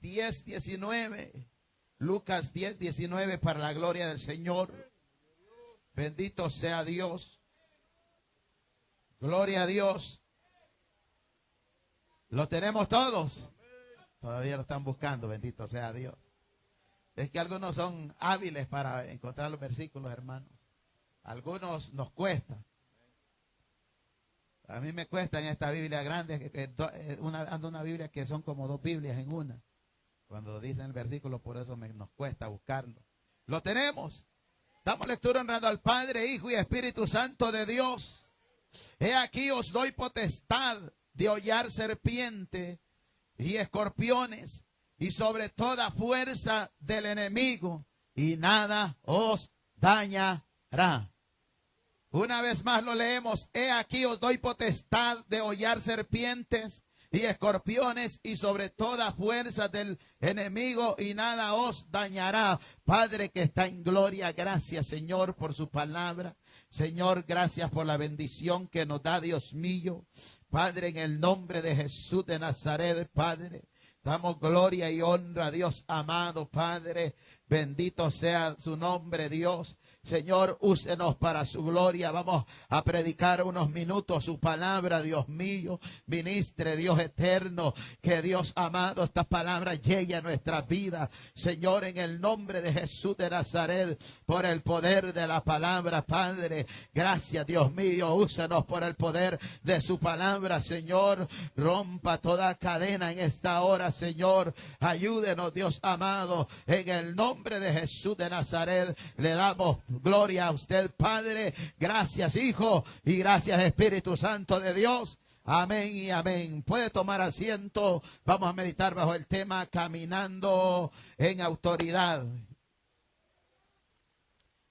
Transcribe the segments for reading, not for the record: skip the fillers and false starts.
10:19. Lucas 10:19, para la gloria del Señor. Bendito sea Dios. Gloria a Dios. ¿Lo tenemos todos? Todavía lo están buscando, bendito sea Dios. Es que algunos son hábiles para encontrar los versículos, hermanos. Algunos nos cuesta. A mí me cuesta en esta Biblia grande, ando una Biblia que son como dos Biblias en una. Cuando dicen el versículo, por eso nos cuesta buscarlo. Lo tenemos. Damos lectura honrando al Padre, Hijo y Espíritu Santo de Dios. He aquí os doy potestad de hollar serpiente y escorpiones y sobre toda fuerza del enemigo, y nada os dañará. Una vez más lo leemos. He aquí os doy potestad de hollar serpientes y escorpiones y sobre toda fuerza del enemigo, y nada os dañará. Padre que está en gloria, gracias, Señor, por su palabra. Señor, gracias por la bendición que nos da, Dios mío. Padre, en el nombre de Jesús de Nazaret, Padre, damos gloria y honra a Dios amado, Padre. Bendito sea su nombre, Dios. Señor, úsenos para su gloria. Vamos a predicar unos minutos su palabra, Dios mío. Ministre, Dios eterno, que Dios amado, esta palabra llegue a nuestras vidas. Señor, en el nombre de Jesús de Nazaret, por el poder de la palabra, Padre. Gracias, Dios mío. Úsenos por el poder de su palabra, Señor. Rompa toda cadena en esta hora, Señor. Ayúdenos, Dios amado. En el nombre de Jesús de Nazaret, le damos gloria a usted, Padre. Gracias, Hijo, y gracias, Espíritu Santo de Dios. Amén y amén. Puede tomar asiento. Vamos a meditar bajo el tema caminando en autoridad.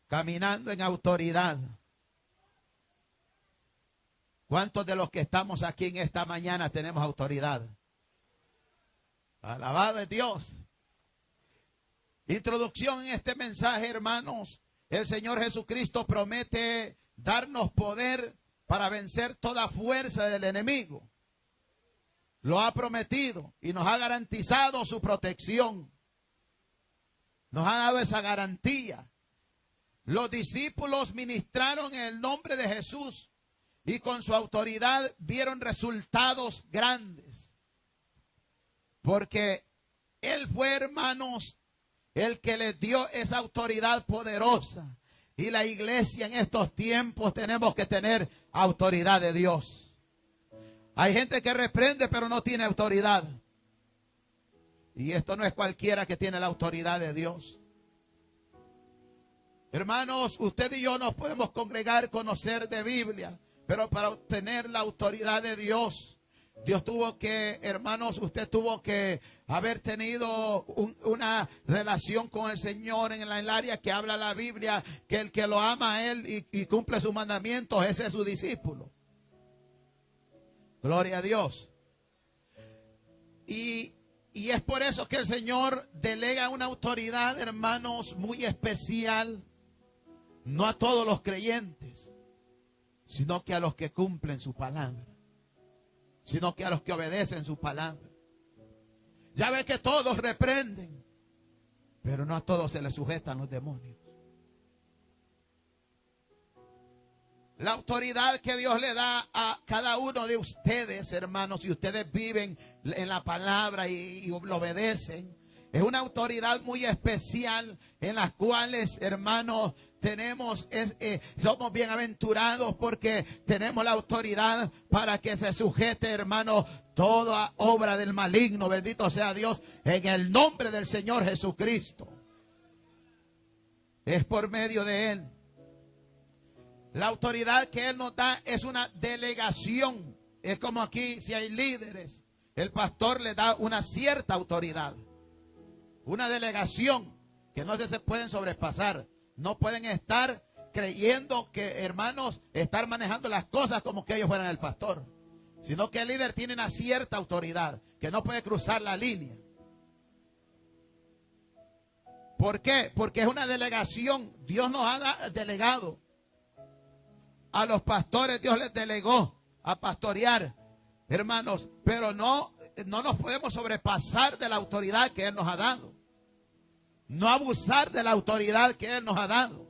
Caminando en autoridad. ¿Cuántos de los que estamos aquí en esta mañana tenemos autoridad? Alabado es Dios. Introducción en este mensaje, hermanos. El Señor Jesucristo promete darnos poder para vencer toda fuerza del enemigo. Lo ha prometido y nos ha garantizado su protección. Nos ha dado esa garantía. Los discípulos ministraron en el nombre de Jesús y con su autoridad vieron resultados grandes. Porque Él fue, hermanos, el que les dio esa autoridad poderosa. Y la iglesia en estos tiempos tenemos que tener autoridad de Dios. Hay gente que reprende pero no tiene autoridad. Y esto no es cualquiera que tiene la autoridad de Dios. Hermanos, usted y yo nos podemos congregar, conocer de Biblia, pero para obtener la autoridad de Dios, Dios tuvo que, hermanos, usted tuvo que haber tenido una relación con el Señor en el área que habla la Biblia, que el que lo ama a Él y cumple sus mandamientos, ese es su discípulo. Gloria a Dios. Y es por eso que el Señor delega una autoridad, hermanos, muy especial, no a todos los creyentes, sino que a los que cumplen su palabra. Sino que a los que obedecen su palabra. Ya ve que todos reprenden, pero no a todos se les sujetan los demonios. La autoridad que Dios le da a cada uno de ustedes, hermanos, si ustedes viven en la palabra y lo obedecen, es una autoridad muy especial en las cuales, hermanos, somos bienaventurados porque tenemos la autoridad para que se sujete, hermanos, toda obra del maligno. Bendito sea Dios en el nombre del Señor Jesucristo. Es por medio de Él. La autoridad que Él nos da es una delegación. Es como aquí, si hay líderes, el pastor le da una cierta autoridad. Una delegación que no se pueden sobrepasar. No pueden estar creyendo que, hermanos, estar manejando las cosas como que ellos fueran el pastor. Sino que el líder tiene una cierta autoridad que no puede cruzar la línea. ¿Por qué? Porque es una delegación. Dios nos ha delegado. A los pastores Dios les delegó a pastorear. hermanos, pero no nos podemos sobrepasar de la autoridad que Él nos ha dado. No abusar de la autoridad que Él nos ha dado.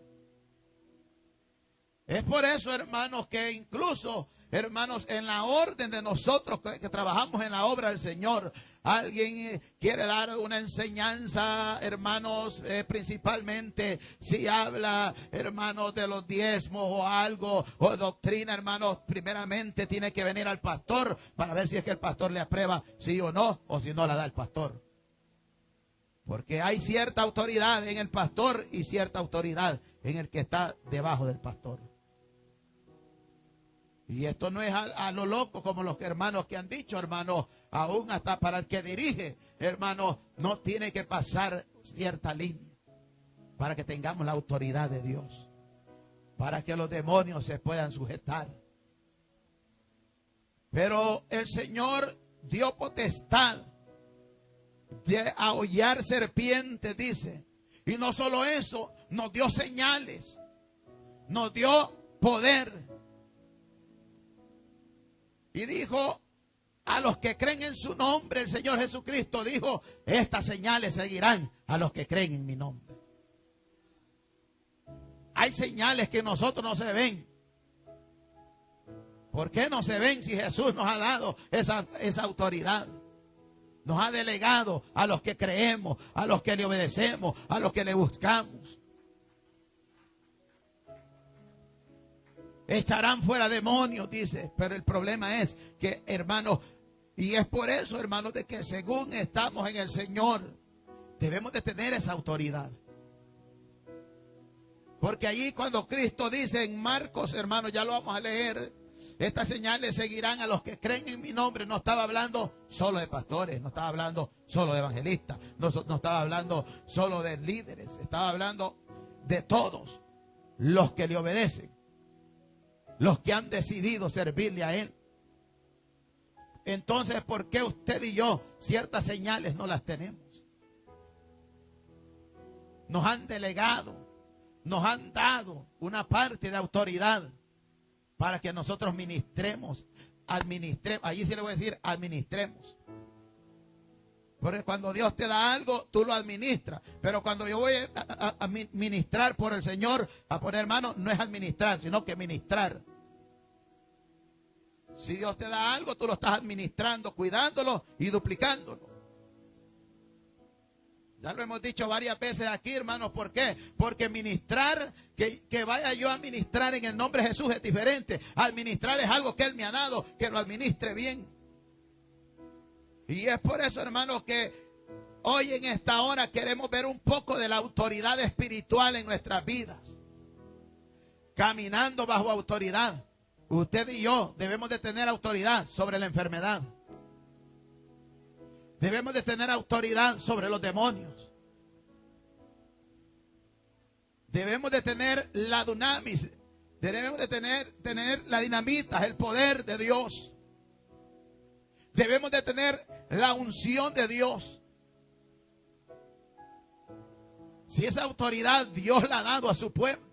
Es por eso, hermanos, que incluso, hermanos, en la orden de nosotros que trabajamos en la obra del Señor, alguien quiere dar una enseñanza, hermanos, principalmente si habla, hermanos, de los diezmos o algo, o doctrina, hermanos, primeramente tiene que venir al pastor para ver si es que el pastor le aprueba sí o no, o si no la da el pastor. Porque hay cierta autoridad en el pastor y cierta autoridad en el que está debajo del pastor. Y esto no es a lo loco como los hermanos que han dicho, hermanos, aún hasta para el que dirige, hermanos, no tiene que pasar cierta línea para que tengamos la autoridad de Dios, para que los demonios se puedan sujetar. Pero el Señor dio potestad de ahollar serpientes, dice. Y no solo eso, nos dio señales, nos dio poder. Y dijo, a los que creen en su nombre, el Señor Jesucristo dijo, estas señales seguirán a los que creen en mi nombre. Hay señales que nosotros no se ven. ¿Por qué no se ven si Jesús nos ha dado esa autoridad? Nos ha delegado a los que creemos, a los que le obedecemos, a los que le buscamos. Echarán fuera demonios, dice. Pero el problema es que, hermanos, y es por eso, hermanos, de que según estamos en el Señor, debemos de tener esa autoridad. Porque allí cuando Cristo dice en Marcos, hermanos, ya lo vamos a leer, estas señales seguirán a los que creen en mi nombre. No estaba hablando solo de pastores, no estaba hablando solo de evangelistas, no estaba hablando solo de líderes, estaba hablando de todos los que le obedecen, los que han decidido servirle a Él. Entonces, ¿por qué usted y yo ciertas señales no las tenemos? Nos han delegado, nos han dado una parte de autoridad para que nosotros ministremos, administremos. Allí sí le voy a decir, administremos. Porque cuando Dios te da algo, tú lo administras. Pero cuando yo voy a ministrar por el Señor, a poner manos, no es administrar, sino que ministrar. Si Dios te da algo, tú lo estás administrando, cuidándolo y duplicándolo. Ya lo hemos dicho varias veces aquí, hermanos. ¿Por qué? Porque ministrar, que vaya yo a ministrar en el nombre de Jesús es diferente. Administrar es algo que Él me ha dado, que lo administre bien. Y es por eso, hermanos, que hoy en esta hora queremos ver un poco de la autoridad espiritual en nuestras vidas. Caminando bajo autoridad. Usted y yo debemos de tener autoridad sobre la enfermedad. Debemos de tener autoridad sobre los demonios. Debemos de tener la dunamis. Debemos de tener la dinamita, el poder de Dios. Debemos de tener la unción de Dios. Si esa autoridad Dios la ha dado a su pueblo.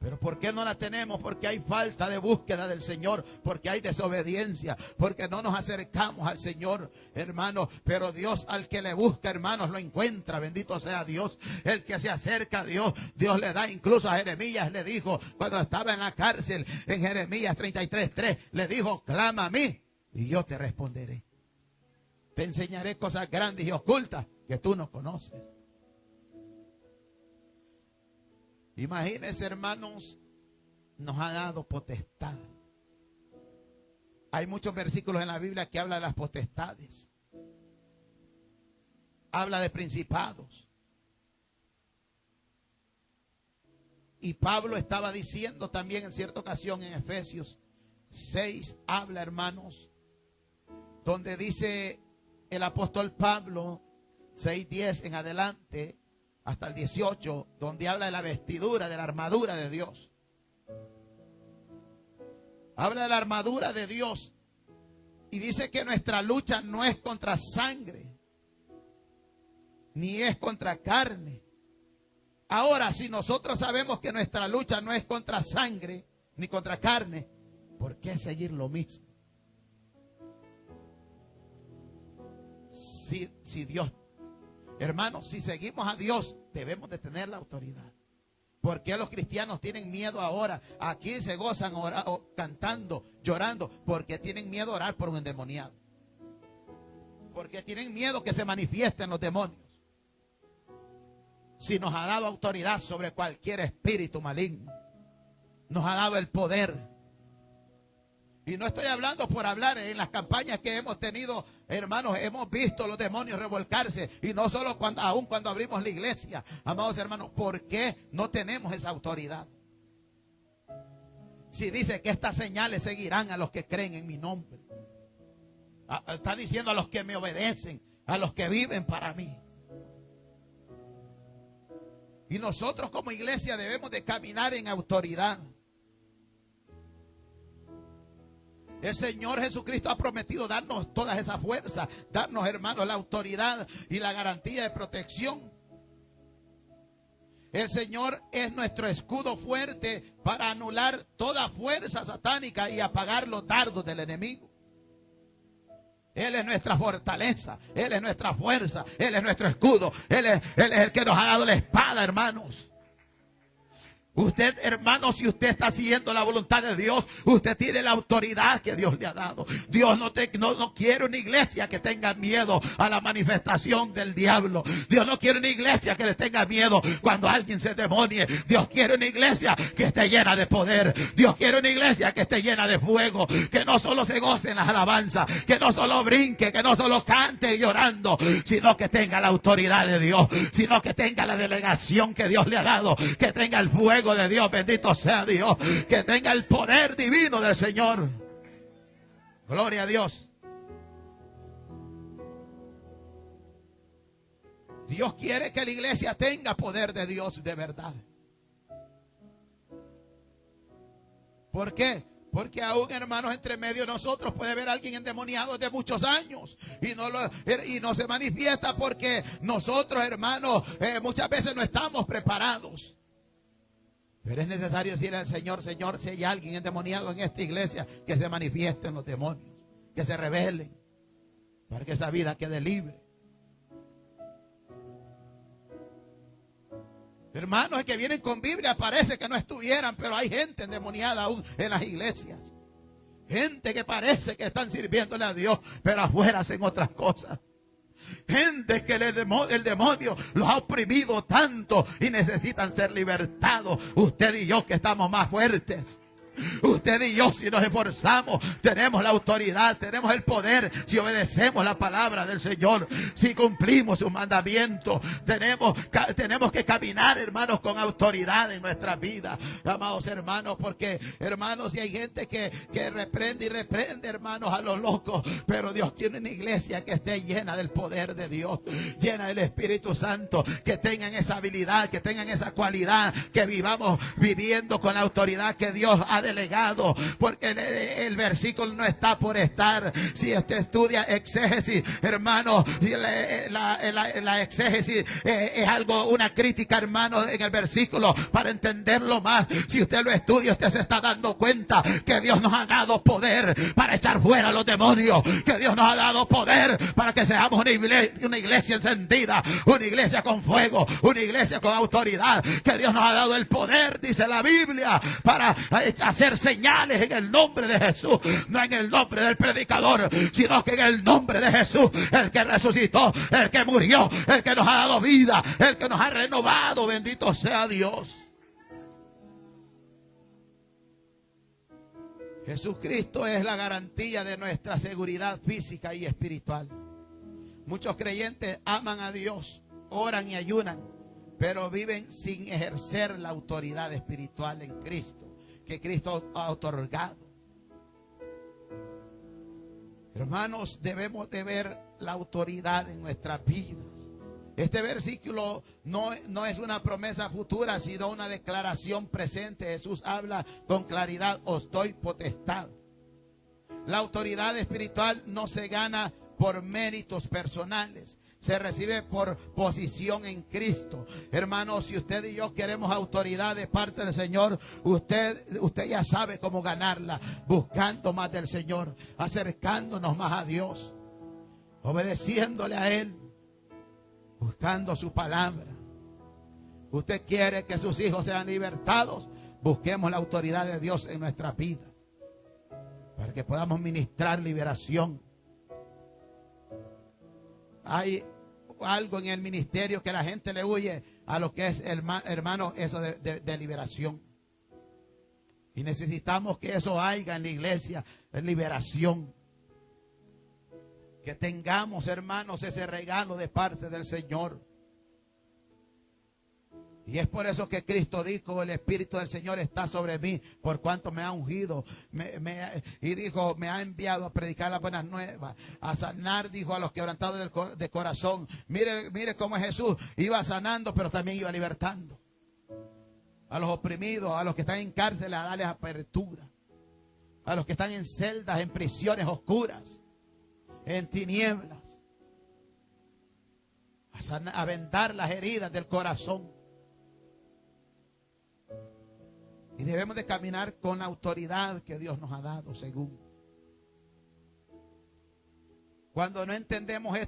Pero ¿por qué no la tenemos? Porque hay falta de búsqueda del Señor, porque hay desobediencia, porque no nos acercamos al Señor, hermanos. Pero Dios al que le busca, hermanos, lo encuentra. Bendito sea Dios. El que se acerca a Dios, Dios le da. Incluso a Jeremías le dijo, cuando estaba en la cárcel, en Jeremías 33:3, le dijo, clama a mí y yo te responderé. Te enseñaré cosas grandes y ocultas que tú no conoces. Imagínense, hermanos, nos ha dado potestad. Hay muchos versículos en la Biblia que hablan de las potestades. Habla de principados. Y Pablo estaba diciendo también en cierta ocasión en Efesios 6, habla, hermanos, donde dice el apóstol Pablo, 6:10 en adelante, hasta el 18, donde habla de la vestidura, de la armadura de Dios. Habla de la armadura de Dios. Y dice que nuestra lucha no es contra sangre, ni es contra carne. Ahora, si nosotros sabemos que nuestra lucha no es contra sangre, ni contra carne, ¿Por qué seguir lo mismo? Si Dios, hermanos, si seguimos a Dios, debemos de tener la autoridad. ¿Por qué los cristianos tienen miedo ahora? Aquí se gozan cantando, llorando, porque tienen miedo a orar por un endemoniado. Porque tienen miedo que se manifiesten los demonios. Si nos ha dado autoridad sobre cualquier espíritu maligno, nos ha dado el poder. Y no estoy hablando por hablar. En las campañas que hemos tenido, hermanos, hemos visto los demonios revolcarse. Y no solo aún cuando abrimos la iglesia. Amados hermanos, ¿por qué no tenemos esa autoridad? Si dice que estas señales seguirán a los que creen en mi nombre. Está diciendo a los que me obedecen, a los que viven para mí. Y nosotros como iglesia debemos de caminar en autoridad. El Señor Jesucristo ha prometido darnos todas esas fuerzas, darnos, hermanos, la autoridad y la garantía de protección. El Señor es nuestro escudo fuerte para anular toda fuerza satánica y apagar los dardos del enemigo. Él es nuestra fortaleza, Él es nuestra fuerza, Él es nuestro escudo, Él es el que nos ha dado la espada, hermanos. Usted, hermano, si usted está siguiendo la voluntad de Dios, usted tiene la autoridad que Dios le ha dado. Dios no quiere una iglesia que tenga miedo a la manifestación del diablo. Dios no quiere una iglesia que le tenga miedo cuando alguien se demonie. Dios quiere una iglesia que esté llena de poder. Dios quiere una iglesia que esté llena de fuego, que no solo se goce en las alabanzas, que no solo brinque, que no solo cante llorando, sino que tenga la autoridad de Dios, sino que tenga la delegación que Dios le ha dado, que tenga el fuego de Dios, bendito sea Dios, que tenga el poder divino del Señor. Gloria a Dios. Dios quiere que la iglesia tenga poder de Dios de verdad. ¿Por qué? Porque aún, hermanos, entre medio de nosotros puede haber alguien endemoniado de muchos años y no se manifiesta porque nosotros, hermanos, muchas veces no estamos preparados. Pero es necesario decirle al Señor: Señor, si hay alguien endemoniado en esta iglesia, que se manifiesten los demonios, que se rebelen, para que esa vida quede libre. Hermanos, es que vienen con Biblia, parece que no estuvieran, pero hay gente endemoniada aún en las iglesias. Gente que parece que están sirviéndole a Dios, pero afuera hacen otras cosas. Gente que el demonio los ha oprimido tanto y necesitan ser libertados. Usted y yo, que estamos más fuertes. Usted y yo, si nos esforzamos, tenemos la autoridad, tenemos el poder. Si obedecemos la palabra del Señor, si cumplimos sus mandamientos, tenemos que caminar, hermanos, con autoridad en nuestra vida, amados hermanos. Porque, hermanos, si hay gente que reprende y reprende, hermanos, a los locos, pero Dios tiene una iglesia que esté llena del poder de Dios, llena del Espíritu Santo, que tengan esa habilidad, que tengan esa cualidad, que vivamos viviendo con la autoridad que Dios ha delegado. Porque el versículo no está por estar. Si usted estudia exégesis, hermano, la exégesis es algo, una crítica, hermano, en el versículo para entenderlo más. Si usted lo estudia, usted se está dando cuenta que Dios nos ha dado poder para echar fuera a los demonios, que Dios nos ha dado poder para que seamos una iglesia encendida, una iglesia con fuego, una iglesia con autoridad, que Dios nos ha dado el poder, dice la Biblia, para hacer señales en el nombre de Jesús, no en el nombre del predicador, sino que en el nombre de Jesús, el que resucitó, el que murió, el que nos ha dado vida, el que nos ha renovado. Bendito sea Dios. Jesucristo es la garantía de nuestra seguridad física y espiritual. Muchos creyentes aman a Dios, oran y ayunan, pero viven sin ejercer la autoridad espiritual en Cristo, que Cristo ha otorgado. Hermanos, debemos de ver la autoridad en nuestras vidas. Este versículo no es una promesa futura, sino una declaración presente. Jesús habla con claridad: os doy potestad. La autoridad espiritual no se gana por méritos personales, se recibe por posición en Cristo. Hermanos, si usted y yo queremos autoridad de parte del Señor, usted ya sabe cómo ganarla, buscando más del Señor, acercándonos más a Dios, obedeciéndole a Él, buscando su palabra. Usted quiere que sus hijos sean libertados, busquemos la autoridad de Dios en nuestras vidas, para que podamos ministrar liberación. Hay algo en el ministerio que la gente le huye a lo que es, hermano, eso de liberación. Y necesitamos que eso haya en la iglesia, en liberación. Que tengamos, hermanos, ese regalo de parte del Señor. Y es por eso que Cristo dijo: el Espíritu del Señor está sobre mí, por cuanto me ha ungido. Y dijo: me ha enviado a predicar las buenas nuevas, a sanar, dijo, a los quebrantados de corazón. Mire cómo Jesús iba sanando, pero también iba libertando. A los oprimidos, a los que están en cárcel, a darles apertura. A los que están en celdas, en prisiones oscuras, en tinieblas. A vendar las heridas del corazón. Y debemos de caminar con la autoridad que Dios nos ha dado, según. Cuando no entendemos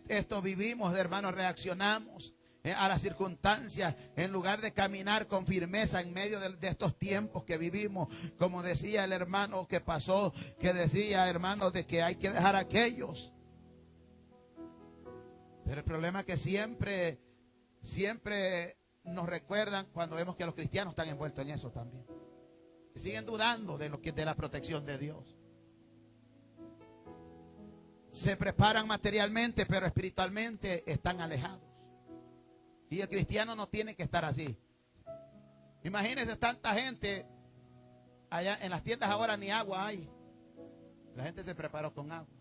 esto vivimos, hermanos, reaccionamos a las circunstancias, en lugar de caminar con firmeza en medio de estos tiempos que vivimos. Como decía el hermano que pasó, que decía, hermanos, de que hay que dejar a aquellos. Pero el problema es que siempre nos recuerdan cuando vemos que los cristianos están envueltos en eso también. Que siguen dudando de la protección de Dios. Se preparan materialmente, pero espiritualmente están alejados. Y el cristiano no tiene que estar así. Imagínense tanta gente allá en las tiendas, ahora ni agua hay. La gente se preparó con agua,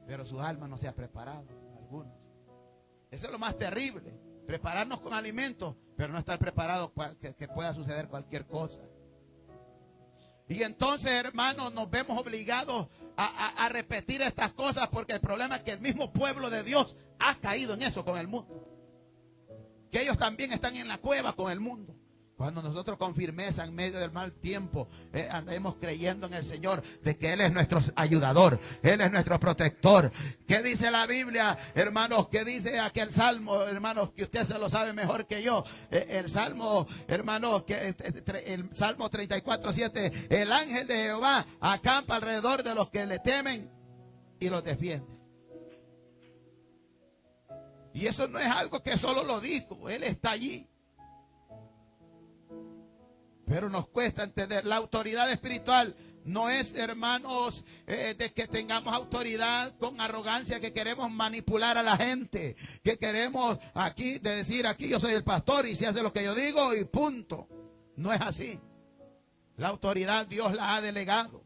pero su alma no se ha preparado, algunos. Eso es lo más terrible. Prepararnos con alimentos, pero no estar preparados que pueda suceder cualquier cosa. Y entonces, hermanos, nos vemos obligados a repetir estas cosas, porque el problema es que el mismo pueblo de Dios ha caído en eso con el mundo. Que ellos también están en la cueva con el mundo. Cuando nosotros con firmeza en medio del mal tiempo andemos creyendo en el Señor, de que Él es nuestro ayudador, Él es nuestro protector. ¿Qué dice la Biblia, hermanos? ¿Qué dice aquel salmo, hermanos? Que usted se lo sabe mejor que yo. El salmo, hermanos, el salmo 34:7. El ángel de Jehová acampa alrededor de los que le temen y los defiende. Y eso no es algo que solo lo dijo, Él está allí. Pero nos cuesta entender. La autoridad espiritual no es, hermanos, de que tengamos autoridad con arrogancia, que queremos manipular a la gente, que queremos aquí de decir: aquí yo soy el pastor y se hace lo que yo digo y punto. No es así. La autoridad Dios la ha delegado.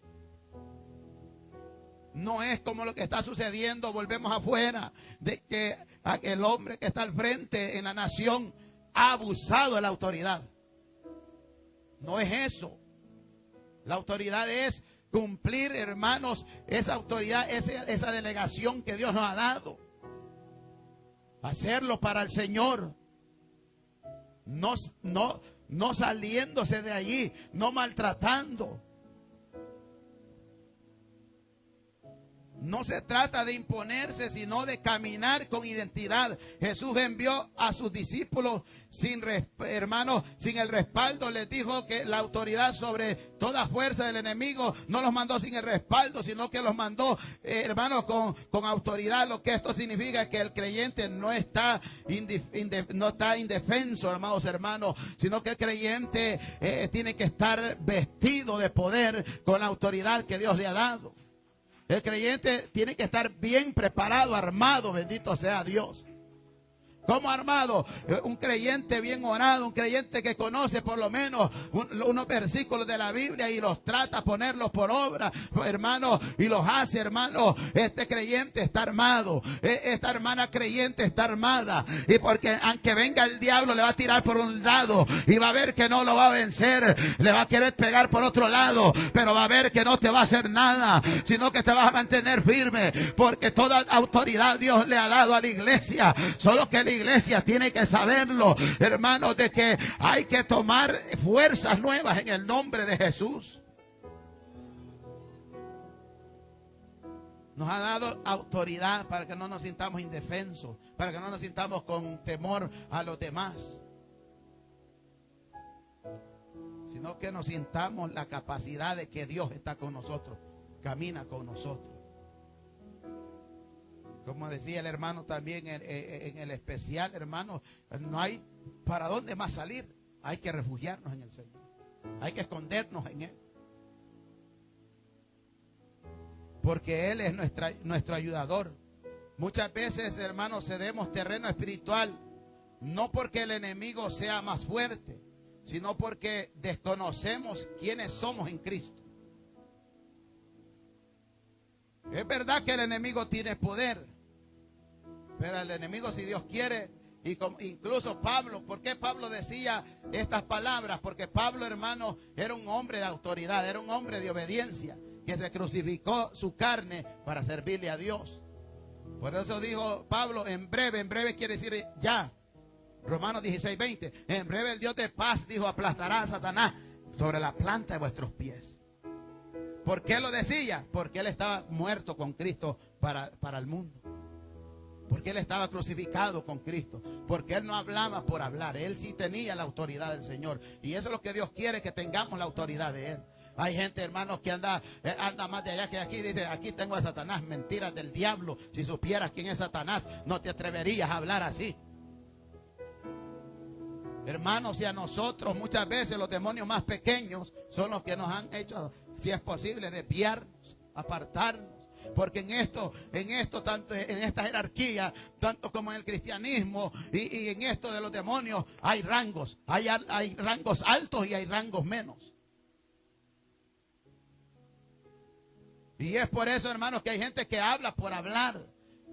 No es como lo que está sucediendo, volvemos afuera, de que el hombre que está al frente en la nación ha abusado de la autoridad. No es eso. La autoridad es cumplir, hermanos, esa autoridad, esa delegación que Dios nos ha dado. Hacerlo para el Señor. No saliéndose de allí, no maltratando. No se trata de imponerse, sino de caminar con identidad. Jesús envió a sus discípulos sin el respaldo. Les dijo que la autoridad sobre toda fuerza del enemigo no los mandó sin el respaldo, sino que los mandó, hermanos, con autoridad. Lo que esto significa es que el creyente no está indefenso, hermanos, sino que el creyente tiene que estar vestido de poder con la autoridad que Dios le ha dado. El creyente tiene que estar bien preparado, armado, bendito sea Dios. ¿Cómo armado? Un creyente bien orado, un creyente que conoce por lo menos unos versículos de la Biblia y los trata, ponerlos por obra, hermano, y los hace, hermano. Este creyente está armado, esta hermana creyente está armada, y porque aunque venga el diablo le va a tirar por un lado y va a ver que no lo va a vencer, le va a querer pegar por otro lado, pero va a ver que no te va a hacer nada, sino que te vas a mantener firme, porque toda autoridad Dios le ha dado a la iglesia. Solo que la iglesia tiene que saberlo, hermanos, de que hay que tomar fuerzas nuevas en el nombre de Jesús. Nos ha dado autoridad para que no nos sintamos indefensos, para que no nos sintamos con temor a los demás, sino que nos sintamos la capacidad de que Dios está con nosotros, camina con nosotros. Como decía el hermano también en el especial, hermano, no hay para dónde más salir. Hay que refugiarnos en el Señor. Hay que escondernos en Él. Porque Él es nuestro ayudador. Muchas veces, hermanos, cedemos terreno espiritual, no porque el enemigo sea más fuerte, sino porque desconocemos quiénes somos en Cristo. Es verdad que el enemigo tiene poder, pero el enemigo, si Dios quiere, incluso Pablo, ¿por qué Pablo decía estas palabras? Porque Pablo, hermano, era un hombre de autoridad, era un hombre de obediencia, que se crucificó su carne para servirle a Dios. Por eso dijo Pablo, en breve quiere decir ya. Romanos 16:20, en breve el Dios de paz, dijo, aplastará a Satanás sobre la planta de vuestros pies. ¿Por qué lo decía? Porque él estaba muerto con Cristo para el mundo. Porque él estaba crucificado con Cristo. Porque él no hablaba por hablar. Él sí tenía la autoridad del Señor. Y eso es lo que Dios quiere, que tengamos la autoridad de Él. Hay gente, hermanos, que anda más de allá que de aquí. Dice, aquí tengo a Satanás. Mentiras del diablo. Si supieras quién es Satanás, no te atreverías a hablar así. Hermanos, y a nosotros muchas veces los demonios más pequeños son los que nos han hecho, si es posible, desviarnos, apartarnos. Porque en esto, tanto en esta jerarquía, tanto como en el cristianismo y en esto de los demonios, hay rangos. Hay rangos altos y hay rangos menos. Y es por eso, hermanos, que hay gente que habla por hablar.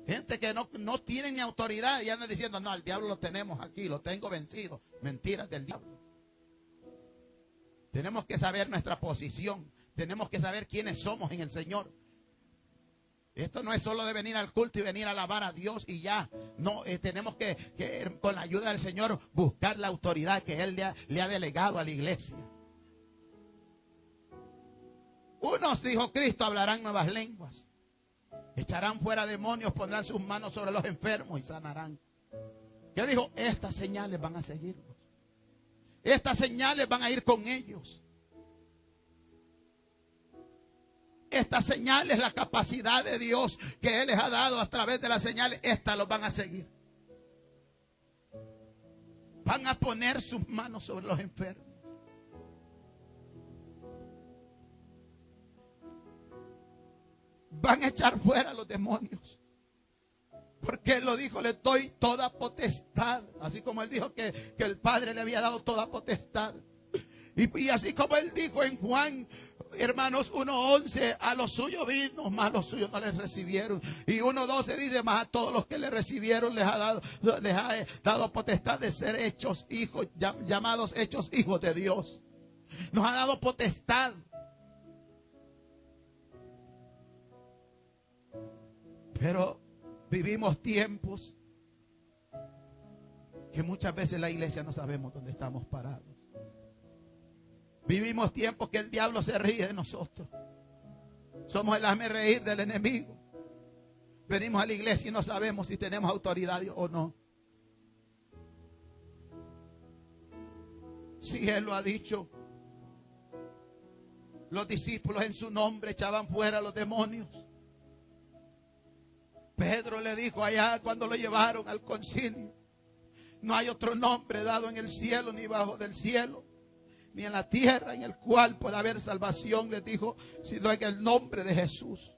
Gente que no tiene ni autoridad y anda diciendo, no, al diablo lo tenemos aquí, lo tengo vencido. Mentiras del diablo. Tenemos que saber nuestra posición. Tenemos que saber quiénes somos en el Señor. Esto no es solo de venir al culto y venir a alabar a Dios y ya. No, tenemos que con la ayuda del Señor buscar la autoridad que Él le ha delegado a la iglesia. Unos, dijo Cristo, hablarán nuevas lenguas. Echarán fuera demonios, pondrán sus manos sobre los enfermos y sanarán. ¿Qué dijo? Estas señales van a seguirlos. Estas señales van a ir con ellos. Estas señales, la capacidad de Dios que Él les ha dado a través de las señales, estas los van a seguir. Van a poner sus manos sobre los enfermos. Van a echar fuera a los demonios. Porque Él lo dijo, le doy toda potestad. Así como Él dijo que el Padre le había dado toda potestad. Y así como Él dijo en Juan, hermanos, 1:11, a los suyos vino, mas a los suyos no les recibieron. Y 1:12 dice, mas a todos los que le recibieron les ha dado potestad de ser hechos hijos, llamados hechos hijos de Dios. Nos ha dado potestad. Pero vivimos tiempos que muchas veces la iglesia no sabemos dónde estamos parados. Vivimos tiempos que el diablo se ríe de nosotros. Somos el hazme reír del enemigo. Venimos a la iglesia y no sabemos si tenemos autoridad o no. Si Él lo ha dicho, los discípulos en su nombre echaban fuera a los demonios. Pedro le dijo allá cuando lo llevaron al concilio, no hay otro nombre dado en el cielo ni bajo del cielo, ni en la tierra en el cual pueda haber salvación, les dijo, sino en el nombre de Jesús.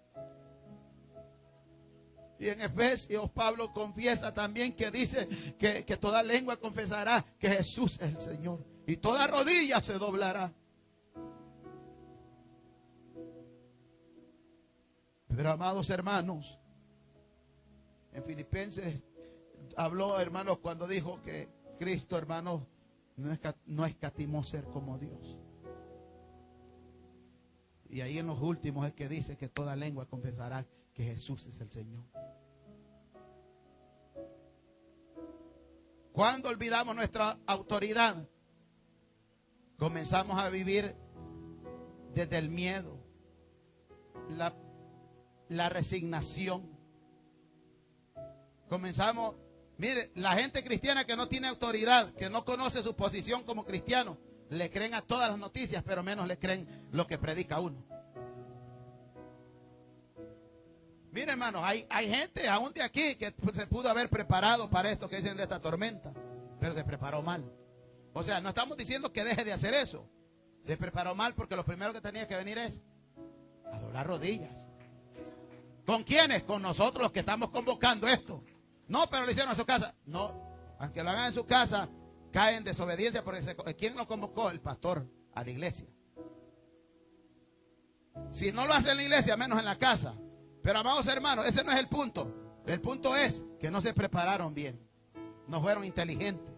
Y en Efesios Pablo confiesa también que dice que toda lengua confesará que Jesús es el Señor. Y toda rodilla se doblará. Pero amados hermanos, en Filipenses habló, hermanos, cuando dijo que Cristo, hermanos, no escatimó ser como Dios. Y ahí en los últimos es que dice que toda lengua confesará que Jesús es el Señor. Cuando olvidamos nuestra autoridad, comenzamos a vivir desde el miedo, la resignación. Comenzamos, mire, la gente cristiana que no tiene autoridad, que no conoce su posición como cristiano, le creen a todas las noticias, pero menos le creen lo que predica uno. Mire, hermanos, hay gente aún de aquí que se pudo haber preparado para esto que dicen de esta tormenta, pero se preparó mal. O sea, no estamos diciendo que deje de hacer eso. Se preparó mal porque lo primero que tenía que venir es a doblar rodillas. ¿Con quiénes? Con nosotros los que estamos convocando esto. No, pero lo hicieron en su casa. No, aunque lo hagan en su casa, caen en desobediencia porque ¿quién lo convocó? El pastor a la iglesia. Si no lo hace en la iglesia, menos en la casa. Pero amados hermanos, ese no es el punto. El punto es que no se prepararon bien. No fueron inteligentes.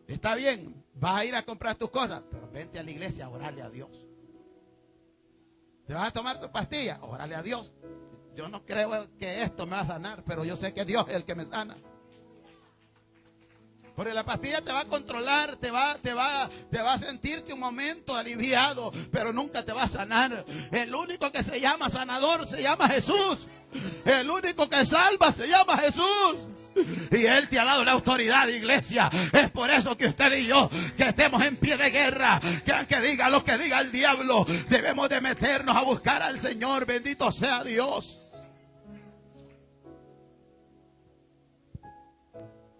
Está bien, vas a ir a comprar tus cosas, pero vente a la iglesia a orarle a Dios. ¿Te vas a tomar tu pastilla? Órale a Dios. Yo no creo que esto me va a sanar, pero yo sé que Dios es el que me sana. Porque la pastilla te va a controlar, te va a sentirte un momento aliviado, pero nunca te va a sanar. El único que se llama sanador se llama Jesús. El único que salva se llama Jesús. Y Él te ha dado la autoridad, iglesia. Es por eso que usted y yo, que estemos en pie de guerra, que diga lo que diga el diablo, debemos de meternos a buscar al Señor. Bendito sea Dios.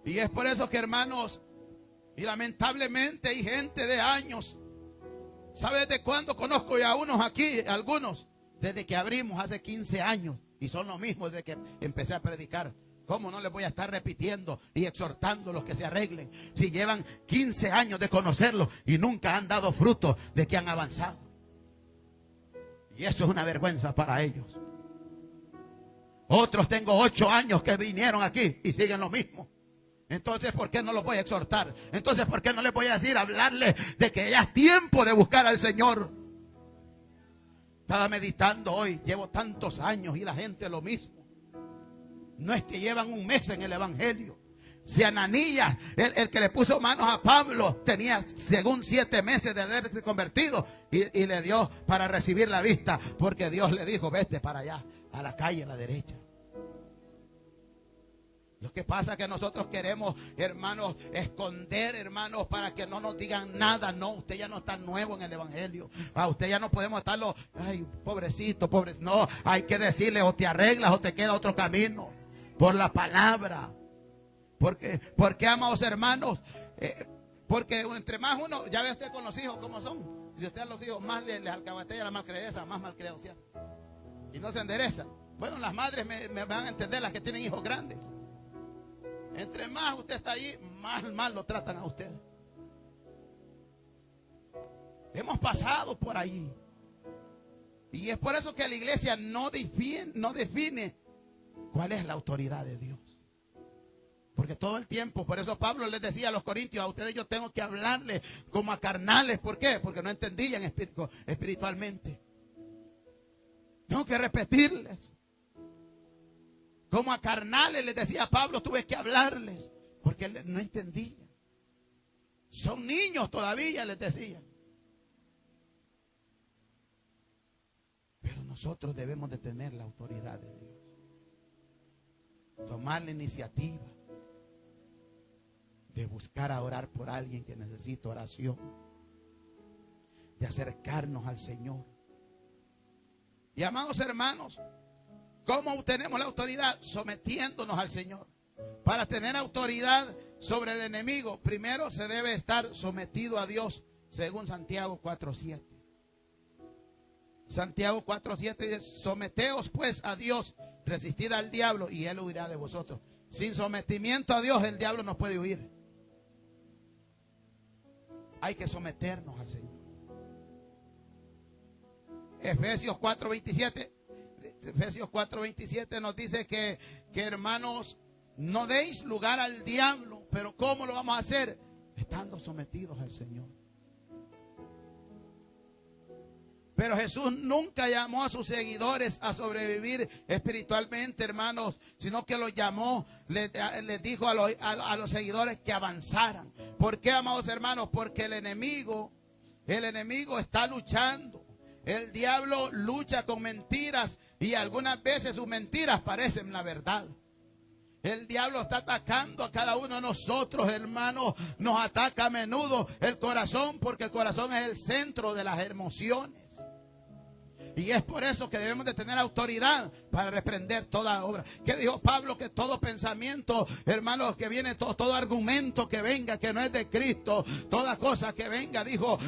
Y es por eso que, hermanos, y lamentablemente hay gente de años. ¿Sabe desde cuándo conozco ya unos aquí? Algunos, desde que abrimos hace 15 años. Y son los mismos desde que empecé a predicar. ¿Cómo no les voy a estar repitiendo y exhortando a los que se arreglen? Si llevan 15 años de conocerlos y nunca han dado fruto de que han avanzado. Y eso es una vergüenza para ellos. Otros tengo 8 años que vinieron aquí y siguen lo mismo. Entonces, ¿por qué no los voy a exhortar? Entonces, ¿por qué no les voy a decir, hablarles de que ya es tiempo de buscar al Señor? Estaba meditando hoy, llevo tantos años y la gente lo mismo. No es que llevan un mes en el evangelio. Si Ananías, el que le puso manos a Pablo, tenía según 7 meses de haberse convertido y le dio para recibir la vista, porque Dios le dijo, vete para allá, a la calle a la derecha. Lo que pasa es que nosotros queremos, hermanos, esconder, hermanos, para que no nos digan nada. No, usted ya no está nuevo en el evangelio. A usted ya no podemos estarlo, ay, pobrecito, pobrecito. No, hay que decirle, o te arreglas o te queda otro camino. Por la palabra. Porque amados hermanos, porque entre más uno, ya ve usted con los hijos cómo son. Si usted a los hijos más les alcahuetea la malcredeza, más malcreados se hacen. Y no se enderezan. Bueno, las madres me van a entender, las que tienen hijos grandes. Entre más usted está ahí, más mal lo tratan a usted. Hemos pasado por ahí. Y es por eso que la iglesia no define cuál es la autoridad de Dios. Porque todo el tiempo, por eso Pablo les decía a los corintios, a ustedes yo tengo que hablarles como a carnales. ¿Por qué? Porque no entendían espiritualmente. Tengo que repetirles. Como a carnales les decía Pablo, tuve que hablarles, porque no entendían. Son niños todavía, les decía. Pero nosotros debemos de tener la autoridad de Dios. Tomar la iniciativa de buscar a orar por alguien que necesita oración. De acercarnos al Señor. Y amados hermanos, ¿cómo obtenemos la autoridad? Sometiéndonos al Señor. Para tener autoridad sobre el enemigo, primero se debe estar sometido a Dios, según Santiago 4:7. Santiago 4:7 dice, someteos pues a Dios, resistid al diablo y él huirá de vosotros. Sin sometimiento a Dios el diablo no puede huir. Hay que someternos al Señor. Efesios 4:27 nos dice que hermanos, no deis lugar al diablo. Pero ¿cómo lo vamos a hacer? Estando sometidos al Señor. Pero Jesús nunca llamó a sus seguidores a sobrevivir espiritualmente, hermanos, sino que los llamó, les dijo a los seguidores que avanzaran. ¿Por qué, amados hermanos? Porque el enemigo está luchando. El diablo lucha con mentiras y algunas veces sus mentiras parecen la verdad. El diablo está atacando a cada uno de nosotros, hermanos. Nos ataca a menudo el corazón, porque el corazón es el centro de las emociones. Y es por eso que debemos de tener autoridad para reprender toda obra. ¿Qué dijo Pablo? Que todo pensamiento, hermanos, que viene, todo argumento que venga, que no es de Cristo, toda cosa que venga, dijo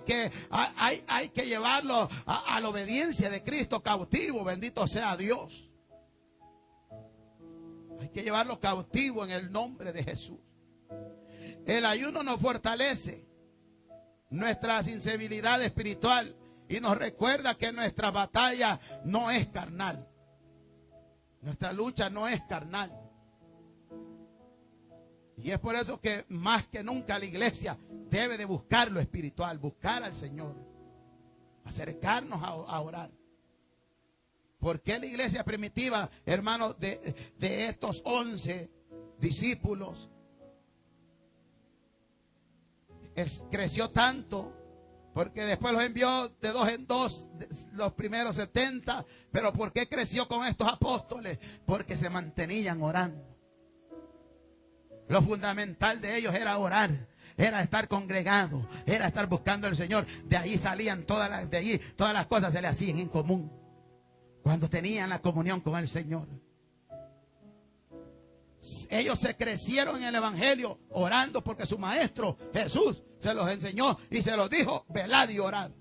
que hay que llevarlo a la obediencia de Cristo cautivo. Bendito sea Dios. Hay que llevarlo cautivo en el nombre de Jesús. El ayuno nos fortalece nuestra sensibilidad espiritual y nos recuerda que nuestra batalla no es carnal. Nuestra lucha no es carnal. Y es por eso que más que nunca la iglesia debe de buscar lo espiritual, buscar al Señor, acercarnos a orar. ¿Por qué la iglesia primitiva, hermanos, de estos 11 discípulos creció tanto? Porque después los envió de 2 en 2, los primeros 70. Pero ¿por qué creció con estos apóstoles? Porque se mantenían orando. Lo fundamental de ellos era orar. Era estar congregados. Era estar buscando al Señor. De allí salían todas las cosas se le hacían en común. Cuando tenían la comunión con el Señor. Ellos se crecieron en el evangelio orando porque su maestro Jesús se los enseñó y se los dijo: velad y orad.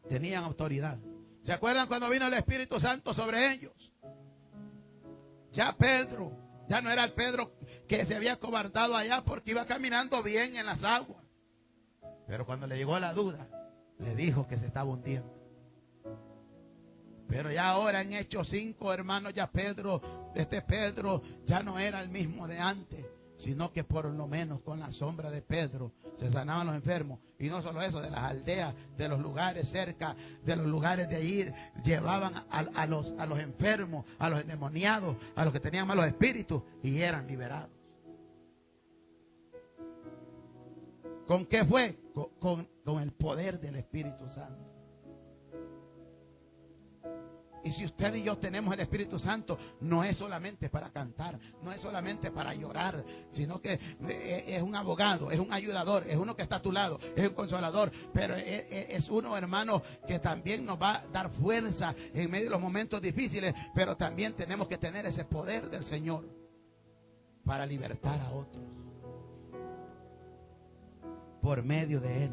Tenían autoridad. ¿Se acuerdan cuando vino el Espíritu Santo sobre ellos? Ya Pedro, ya no era el Pedro que se había cobardado allá porque iba caminando bien en las aguas. Pero cuando le llegó la duda, le dijo que se estaba hundiendo. Pero ya ahora en Hechos 5, hermanos, ya Pedro ya no era el mismo de antes, sino que por lo menos con la sombra de Pedro se sanaban los enfermos. Y no solo eso, de las aldeas, de los lugares cerca, de los lugares de allí, llevaban a los enfermos, a los endemoniados, a los que tenían malos espíritus, y eran liberados. ¿Con qué fue? Con el poder del Espíritu Santo. Y si usted y yo tenemos el Espíritu Santo, no es solamente para cantar, no es solamente para llorar, sino que es un abogado, es un ayudador, es uno que está a tu lado, es un consolador, pero es uno, hermano, que también nos va a dar fuerza en medio de los momentos difíciles. Pero también tenemos que tener ese poder del Señor para libertar a otros por medio de Él.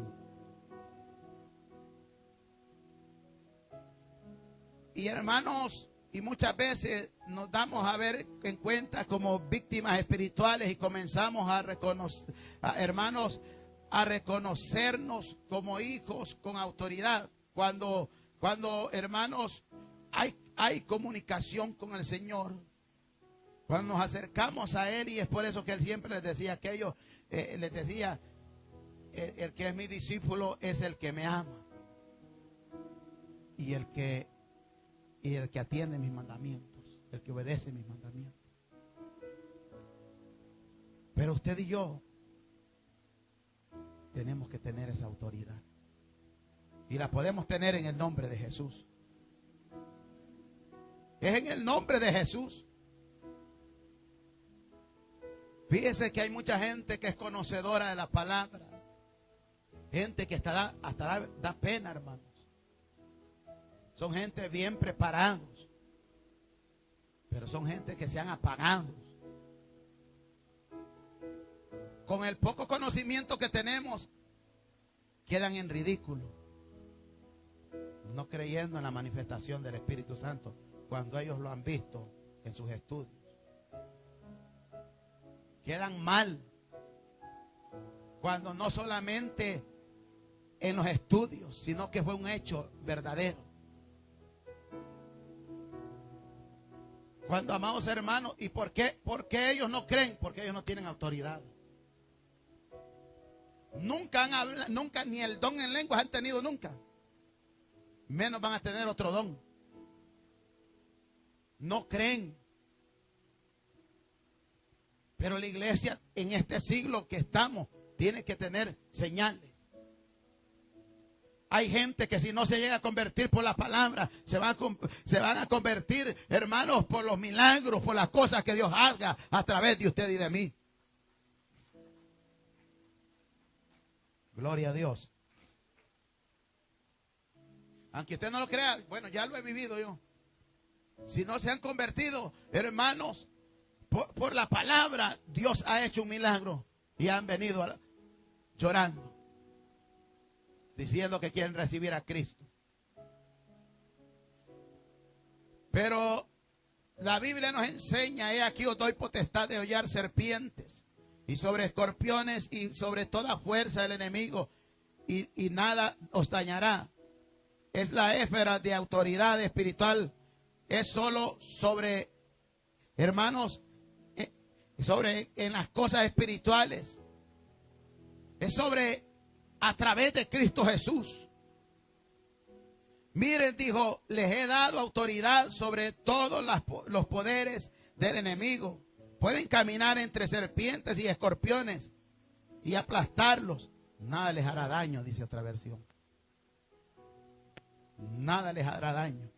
Y hermanos, y muchas veces nos damos a ver en cuenta como víctimas espirituales y comenzamos a reconocer, hermanos, a reconocernos como hijos con autoridad. Cuando hermanos, hay comunicación con el Señor. Cuando nos acercamos a Él, y es por eso que Él siempre les decía aquello, les decía, el que es mi discípulo es el que me ama. Y el que atiende mis mandamientos, el que obedece mis mandamientos. Pero usted y yo tenemos que tener esa autoridad. Y la podemos tener en el nombre de Jesús. Es en el nombre de Jesús. Fíjese que hay mucha gente que es conocedora de la palabra. Gente que hasta da pena, hermanos. Son gente bien preparados, pero son gente que se han apagado. Con el poco conocimiento que tenemos, quedan en ridículo. no creyendo en la manifestación del Espíritu Santo cuando ellos lo han visto en sus estudios. Quedan mal cuando no solamente en los estudios, sino que fue un hecho verdadero. Cuando, amados hermanos, ¿y por qué ellos no creen? Porque ellos no tienen autoridad. Nunca han hablado, nunca, ni el don en lenguas han tenido nunca. Menos van a tener otro don. No creen. Pero la iglesia en este siglo que estamos tiene que tener señales. Hay gente que si no se llega a convertir por la palabra, se van a convertir, hermanos, por los milagros, por las cosas que Dios haga a través de usted y de mí. Gloria a Dios. Aunque usted no lo crea, bueno, ya lo he vivido yo. Si no se han convertido, hermanos, por la palabra, Dios ha hecho un milagro y han venido llorando, diciendo que quieren recibir a Cristo. Pero la Biblia nos enseña, he aquí os doy potestad de hollar serpientes y sobre escorpiones y sobre toda fuerza del enemigo, y nada os dañará. Es la esfera de autoridad espiritual. Es solo sobre, hermanos, sobre en las cosas espirituales. Es sobre a través de Cristo Jesús. Miren, dijo, les he dado autoridad sobre todos los poderes del enemigo. Pueden caminar entre serpientes y escorpiones y aplastarlos. Nada les hará daño, dice otra versión. Nada les hará daño.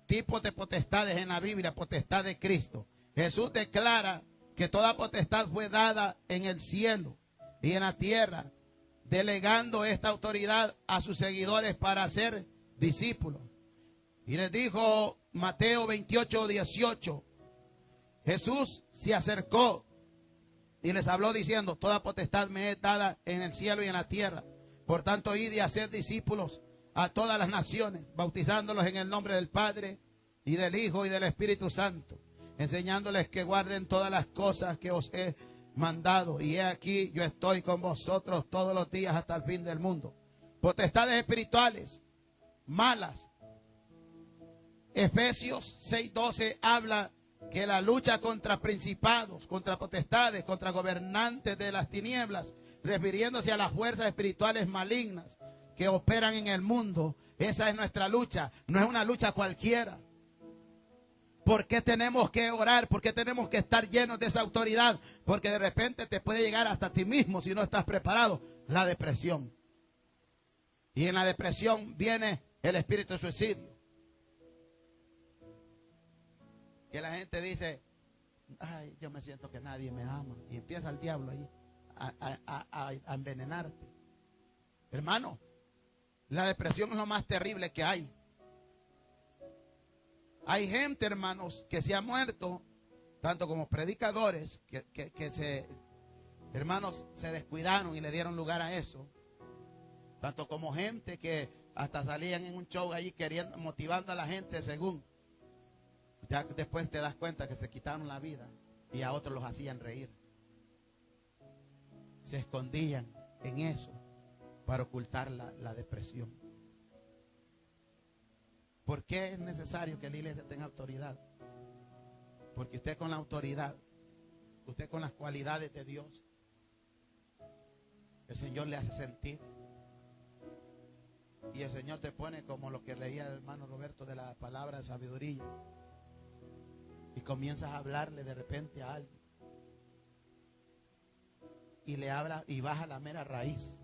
Tipos de potestades en la Biblia, potestad de Cristo. Jesús declara que toda potestad fue dada en el cielo y en la tierra, delegando esta autoridad a sus seguidores para ser discípulos. Y les dijo Mateo 28:18, Jesús se acercó y les habló diciendo, toda potestad me es dada en el cielo y en la tierra. Por tanto, id y hacer discípulos a todas las naciones, bautizándolos en el nombre del Padre y del Hijo y del Espíritu Santo, enseñándoles que guarden todas las cosas que os he mandado. Y he aquí, yo estoy con vosotros todos los días hasta el fin del mundo. Potestades espirituales malas. Efesios 6:12 habla que la lucha contra principados, contra potestades, contra gobernantes de las tinieblas, refiriéndose a las fuerzas espirituales malignas que operan en el mundo. Esa es nuestra lucha, no es una lucha cualquiera. ¿Por qué tenemos que orar? ¿Por qué tenemos que estar llenos de esa autoridad? Porque de repente te puede llegar hasta ti mismo, si no estás preparado, la depresión. Y en la depresión viene el espíritu de suicidio. Que la gente dice, ay, yo me siento que nadie me ama. Y empieza el diablo ahí a envenenarte. Hermano, la depresión es lo más terrible que hay. Hay gente, hermanos, que se ha muerto, tanto como predicadores, hermanos, se descuidaron y le dieron lugar a eso. Tanto como gente que hasta salían en un show allí queriendo, motivando a la gente según. Ya después te das cuenta que se quitaron la vida y a otros los hacían reír. Se escondían en eso para ocultar la depresión. ¿Por qué es necesario que la iglesia tenga autoridad? Porque usted con la autoridad, usted con las cualidades de Dios, el Señor le hace sentir. Y el Señor te pone como lo que leía el hermano Roberto de la palabra de sabiduría. Y comienzas a hablarle de repente a alguien. Y le habla y vas a la mera raíz.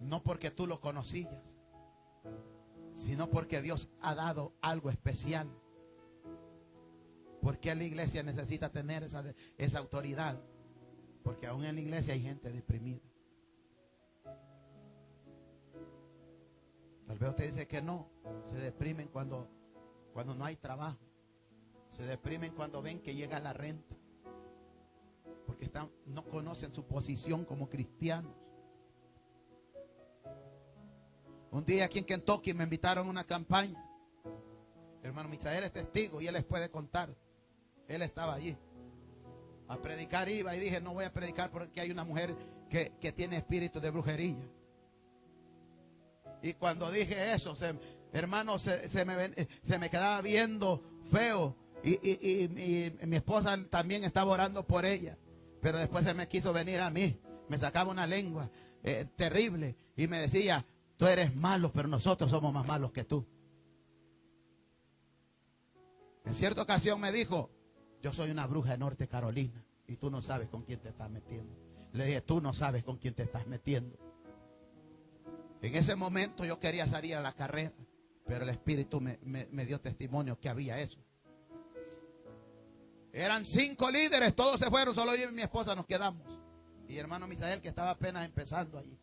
No porque tú lo conocías, sino porque Dios ha dado algo especial. Porque la iglesia necesita tener esa autoridad. Porque aún en la iglesia hay gente deprimida. Tal vez usted dice que no. Se deprimen cuando no hay trabajo. Se deprimen cuando ven que llega la renta. Porque no conocen su posición como cristianos. Un día aquí en Kentucky me invitaron a una campaña. Hermano Misael es testigo y él les puede contar. Él estaba allí. A predicar iba y dije, no voy a predicar porque hay una mujer que tiene espíritu de brujería. Y cuando dije eso, hermano, se me quedaba viendo feo. Y mi esposa también estaba orando por ella. Pero después se me quiso venir a mí. Me sacaba una lengua terrible. Y me decía, tú eres malo, pero nosotros somos más malos que tú. En cierta ocasión me dijo, yo soy una bruja de Norte Carolina. Y tú no sabes con quién te estás metiendo. Le dije, tú no sabes con quién te estás metiendo. En ese momento yo quería salir a la carrera. Pero el Espíritu me dio testimonio que había eso. Eran 5 líderes, todos se fueron, solo yo y mi esposa nos quedamos. Y hermano Misael, que estaba apenas empezando allí.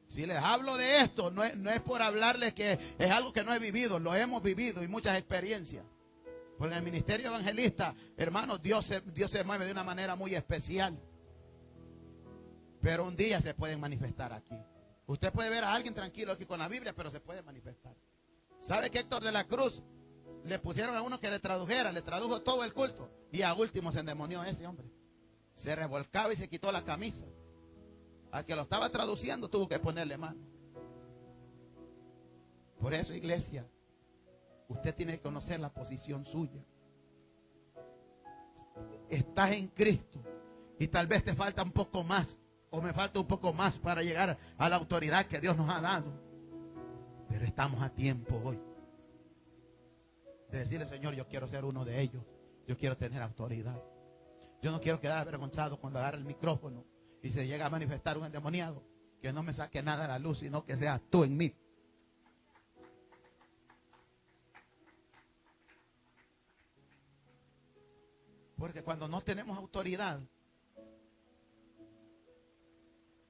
Si les hablo de esto, no es por hablarles que es algo que no he vivido, lo hemos vivido y muchas experiencias. Porque en el ministerio evangelista, hermanos, Dios se mueve de una manera muy especial. Pero un día se pueden manifestar aquí. Usted puede ver a alguien tranquilo aquí con la Biblia, pero se puede manifestar. ¿Sabe que Héctor de la Cruz le pusieron a uno que le tradujera? Le tradujo todo el culto. Y a último se endemonió ese hombre. Se revolcaba y se quitó la camisa. Al que lo estaba traduciendo tuvo que ponerle mano. Por eso, iglesia, usted tiene que conocer la posición suya. Estás en Cristo y tal vez te falta un poco más, o me falta un poco más para llegar a la autoridad que Dios nos ha dado. Pero estamos a tiempo hoy de decirle, Señor, yo quiero ser uno de ellos. Yo quiero tener autoridad. Yo no quiero quedar avergonzado cuando agarre el micrófono y se llega a manifestar un endemoniado. Que no me saque nada a la luz, sino que seas tú en mí. Porque cuando no tenemos autoridad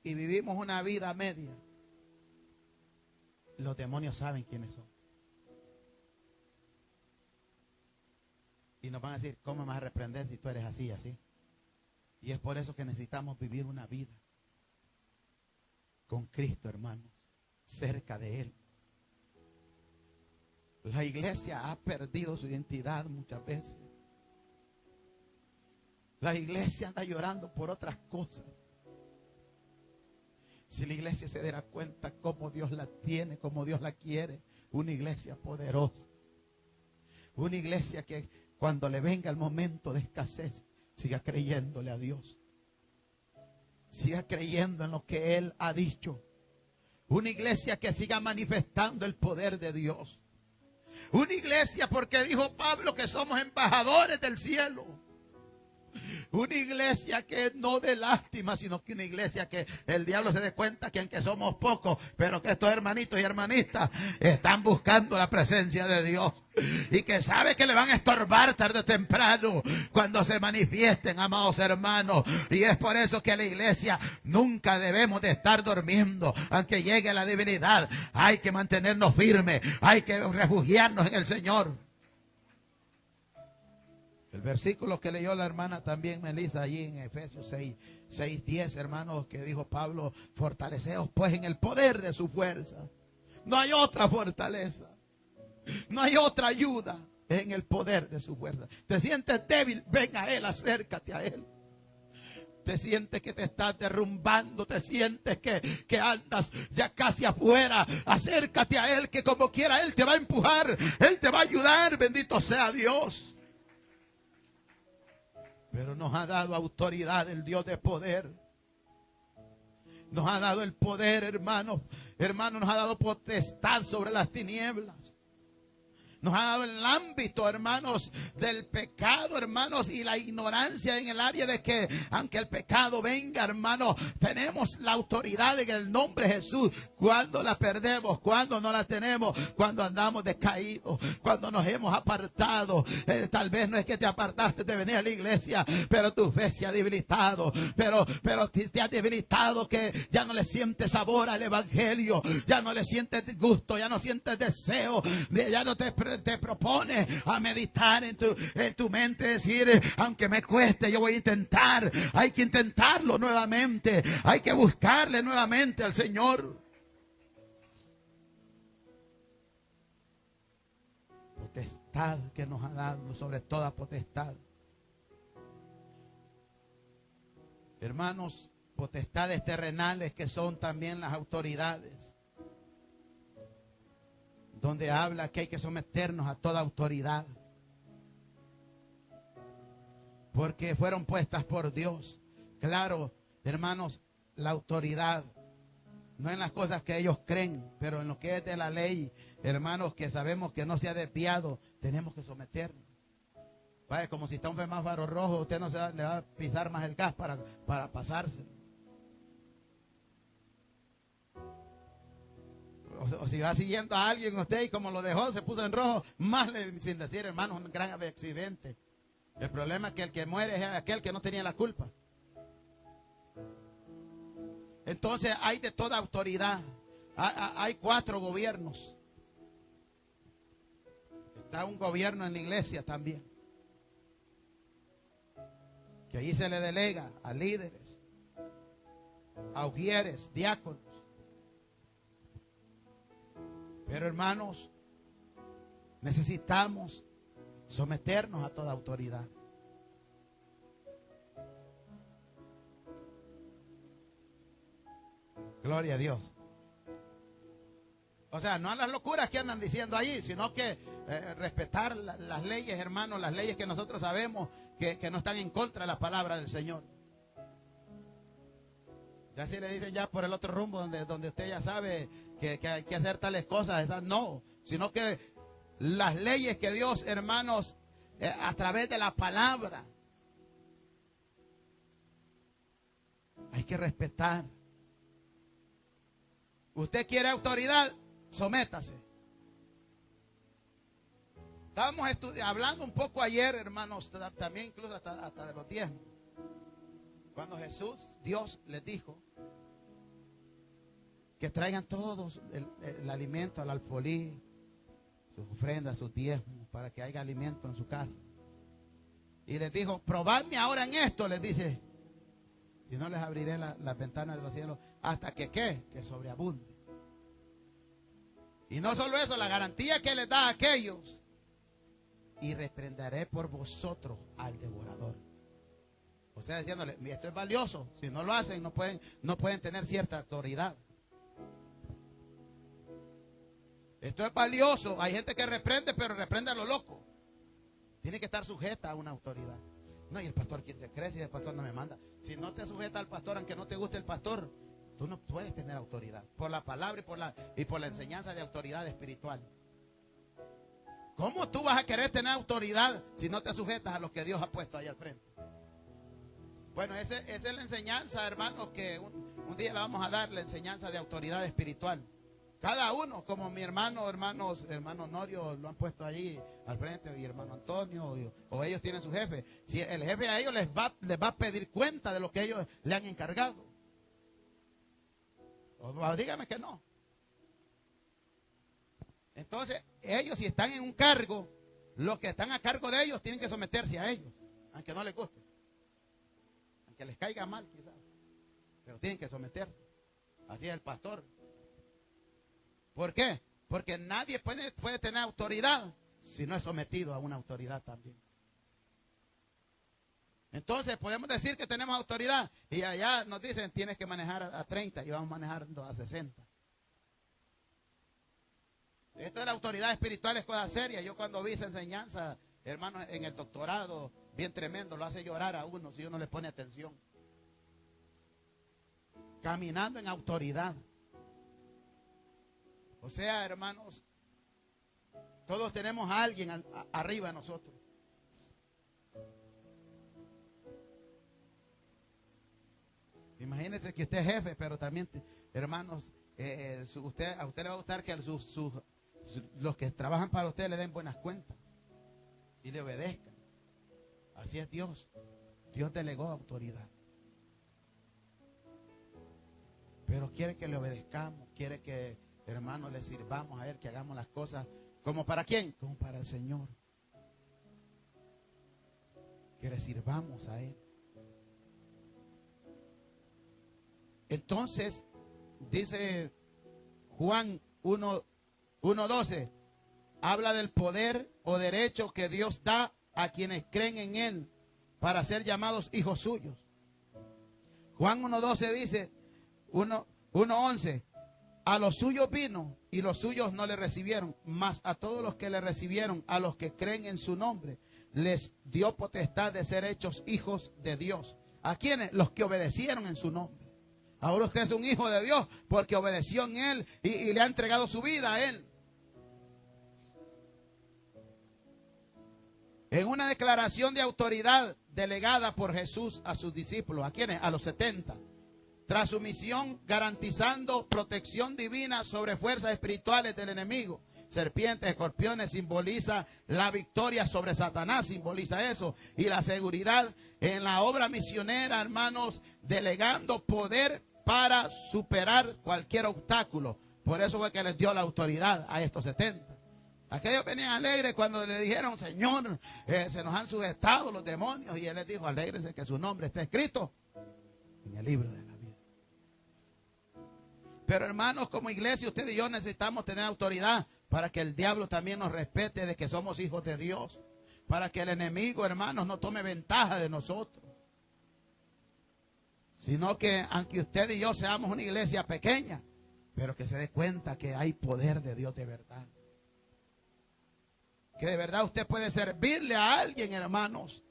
y vivimos una vida media, los demonios saben quiénes son. Y nos van a decir, ¿cómo me vas a reprender si tú eres así y así? Y es por eso que necesitamos vivir una vida con Cristo, hermanos, cerca de Él. La iglesia ha perdido su identidad muchas veces. La iglesia anda llorando por otras cosas. Si la iglesia se diera cuenta cómo Dios la tiene, cómo Dios la quiere, una iglesia poderosa. Una iglesia que cuando le venga el momento de escasez, siga creyéndole a Dios. Siga creyendo en lo que Él ha dicho. Una iglesia que siga manifestando el poder de Dios. Una iglesia, porque dijo Pablo que somos embajadores del cielo. Una iglesia que no de lástima, sino que una iglesia que el diablo se dé cuenta que aunque somos pocos, pero que estos hermanitos y hermanitas están buscando la presencia de Dios. Y que sabe que le van a estorbar tarde o temprano cuando se manifiesten, amados hermanos. Y es por eso que la iglesia nunca debemos de estar durmiendo. Aunque llegue la divinidad, hay que mantenernos firmes, hay que refugiarnos en el Señor. El versículo que leyó la hermana también Melissa allí en Efesios 6:10, hermanos, que dijo Pablo, fortaleceos pues en el poder de su fuerza. No hay otra fortaleza, no hay otra ayuda en el poder de su fuerza. Te sientes débil, ven a Él, acércate a Él. Te sientes que te estás derrumbando, te sientes que andas ya casi afuera, acércate a Él, que como quiera Él te va a empujar, Él te va a ayudar, bendito sea Dios. Pero nos ha dado autoridad el Dios de poder. Nos ha dado el poder, hermanos. Hermanos, nos ha dado potestad sobre las tinieblas. Nos ha dado el ámbito, hermanos, del pecado, hermanos, y la ignorancia en el área de que, aunque el pecado venga, hermanos, tenemos la autoridad en el nombre de Jesús. Cuando la perdemos, cuando no la tenemos, cuando andamos decaídos, cuando nos hemos apartado. Tal vez no es que te apartaste de venir a la iglesia, pero tu fe se ha debilitado. Pero te ha debilitado que ya no le sientes sabor al evangelio, ya no le sientes gusto, ya no sientes deseo, ya no te te propone a meditar en tu mente, decir, aunque me cueste, yo voy a intentar. Hay que intentarlo nuevamente. Hay que buscarle nuevamente al Señor. Potestad que nos ha dado sobre toda potestad. Hermanos, potestades terrenales que son también las autoridades, donde habla que hay que someternos a toda autoridad, porque fueron puestas por Dios. Claro, hermanos, la autoridad no en las cosas que ellos creen, pero en lo que es de la ley, hermanos, que sabemos que no se ha desviado, tenemos que someternos. Vaya, como si está un semáforo rojo, usted no le va a pisar más el gas para pasarse. O si va siguiendo a alguien usted y como lo dejó, se puso en rojo, más sin decir, hermanos, un gran accidente. El problema es que el que muere es aquel que no tenía la culpa. Entonces hay de toda autoridad. Hay 4 gobiernos. Está un gobierno en la iglesia también, que ahí se le delega a líderes, a ujieres, diáconos. Pero hermanos, necesitamos someternos a toda autoridad. Gloria a Dios. O sea, no a las locuras que andan diciendo allí, sino que respetar las leyes, hermanos, las leyes que nosotros sabemos que no están en contra de la palabra del Señor. Ya si le dicen ya por el otro rumbo donde usted ya sabe que hay que hacer tales cosas, esas no, sino que las leyes que Dios, hermanos, a través de la palabra, hay que respetar. Usted quiere autoridad, sométase. Estábamos hablando un poco ayer, hermanos, también incluso hasta de los 10. Cuando Jesús, Dios les dijo que traigan todos el alimento al alfolí, sus ofrendas, sus diezmos, para que haya alimento en su casa. Y les dijo, probadme ahora en esto, les dice, si no les abriré las ventanas de los cielos hasta que ¿qué? Que sobreabunde. Y no solo eso, la garantía que les da a aquellos, y reprenderé por vosotros al devorador. O sea, diciéndole, esto es valioso, si no lo hacen no pueden tener cierta autoridad. Esto es valioso, hay gente que reprende, pero reprende a lo loco. Tiene que estar sujeta a una autoridad. No, y el pastor, ¿quién se cree si el pastor no me manda? Si no te sujeta al pastor, aunque no te guste el pastor, tú no puedes tener autoridad. Por la palabra y por la enseñanza de autoridad espiritual. ¿Cómo tú vas a querer tener autoridad si no te sujetas a lo que Dios ha puesto ahí al frente? Bueno, esa es la enseñanza, hermanos, que un día le vamos a dar, la enseñanza de autoridad espiritual. Cada uno, como mi hermano Norio lo han puesto allí al frente, y hermano Antonio, o ellos tienen su jefe. Si el jefe a ellos les va a pedir cuenta de lo que ellos le han encargado. O dígame que no. Entonces, ellos si están en un cargo, los que están a cargo de ellos tienen que someterse a ellos, aunque no les guste. Aunque les caiga mal quizás, pero tienen que someterse. Así es el pastor. ¿Por qué? Porque nadie puede tener autoridad si no es sometido a una autoridad también. Entonces podemos decir que tenemos autoridad y allá nos dicen tienes que manejar a 30 y vamos manejando a 60. Esto de la autoridad espiritual es cosa seria. Yo cuando vi esa enseñanza, hermanos, en el doctorado, bien tremendo, lo hace llorar a uno si uno le pone atención. Caminando en autoridad. O sea, hermanos, todos tenemos a alguien arriba de nosotros. Imagínense que usted es jefe, pero también, hermanos, a usted le va a gustar que los que trabajan para usted le den buenas cuentas y le obedezcan. Así es Dios. Dios delegó autoridad. Pero quiere que le obedezcamos, quiere que, hermanos, le sirvamos a Él, que hagamos las cosas ¿Como para quién? Como para el Señor. Que le sirvamos a Él. Entonces, dice Juan 1:12, habla del poder o derecho que Dios da a quienes creen en Él para ser llamados hijos suyos. Juan 1:12 dice, 1:11, a los suyos vino y los suyos no le recibieron, mas a todos los que le recibieron, a los que creen en su nombre, les dio potestad de ser hechos hijos de Dios. ¿A quiénes? Los que obedecieron en su nombre. Ahora usted es un hijo de Dios porque obedeció en Él y le ha entregado su vida a Él. En una declaración de autoridad delegada por Jesús a sus discípulos, ¿a quiénes? A los 70. Tras su misión garantizando protección divina sobre fuerzas espirituales del enemigo. Serpientes, escorpiones, simboliza la victoria sobre Satanás, simboliza eso. Y la seguridad en la obra misionera, hermanos, delegando poder para superar cualquier obstáculo. Por eso fue que les dio la autoridad a estos 70. Aquellos venían alegres cuando le dijeron, Señor, se nos han sujetado los demonios. Y Él les dijo, alégrense que su nombre está escrito en el libro de la vida. Pero hermanos, como iglesia, usted y yo necesitamos tener autoridad para que el diablo también nos respete de que somos hijos de Dios. Para que el enemigo, hermanos, no tome ventaja de nosotros. Sino que aunque usted y yo seamos una iglesia pequeña, pero que se dé cuenta que hay poder de Dios de verdad. Que de verdad usted puede servirle a alguien, hermanos.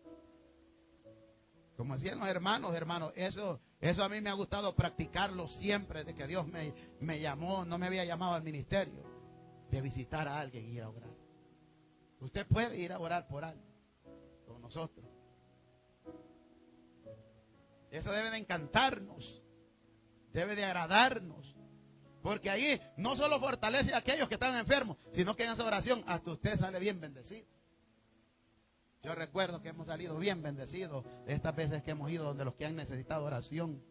Como decían los hermanos, eso a mí me ha gustado practicarlo siempre, de que Dios me llamó, no me había llamado al ministerio, de visitar a alguien y ir a orar. Usted puede ir a orar por alguien, con nosotros. Eso debe de encantarnos, debe de agradarnos. Porque ahí no solo fortalece a aquellos que están enfermos, sino que en esa oración hasta usted sale bien bendecido. Yo recuerdo que hemos salido bien bendecidos estas veces que hemos ido donde los que han necesitado oración.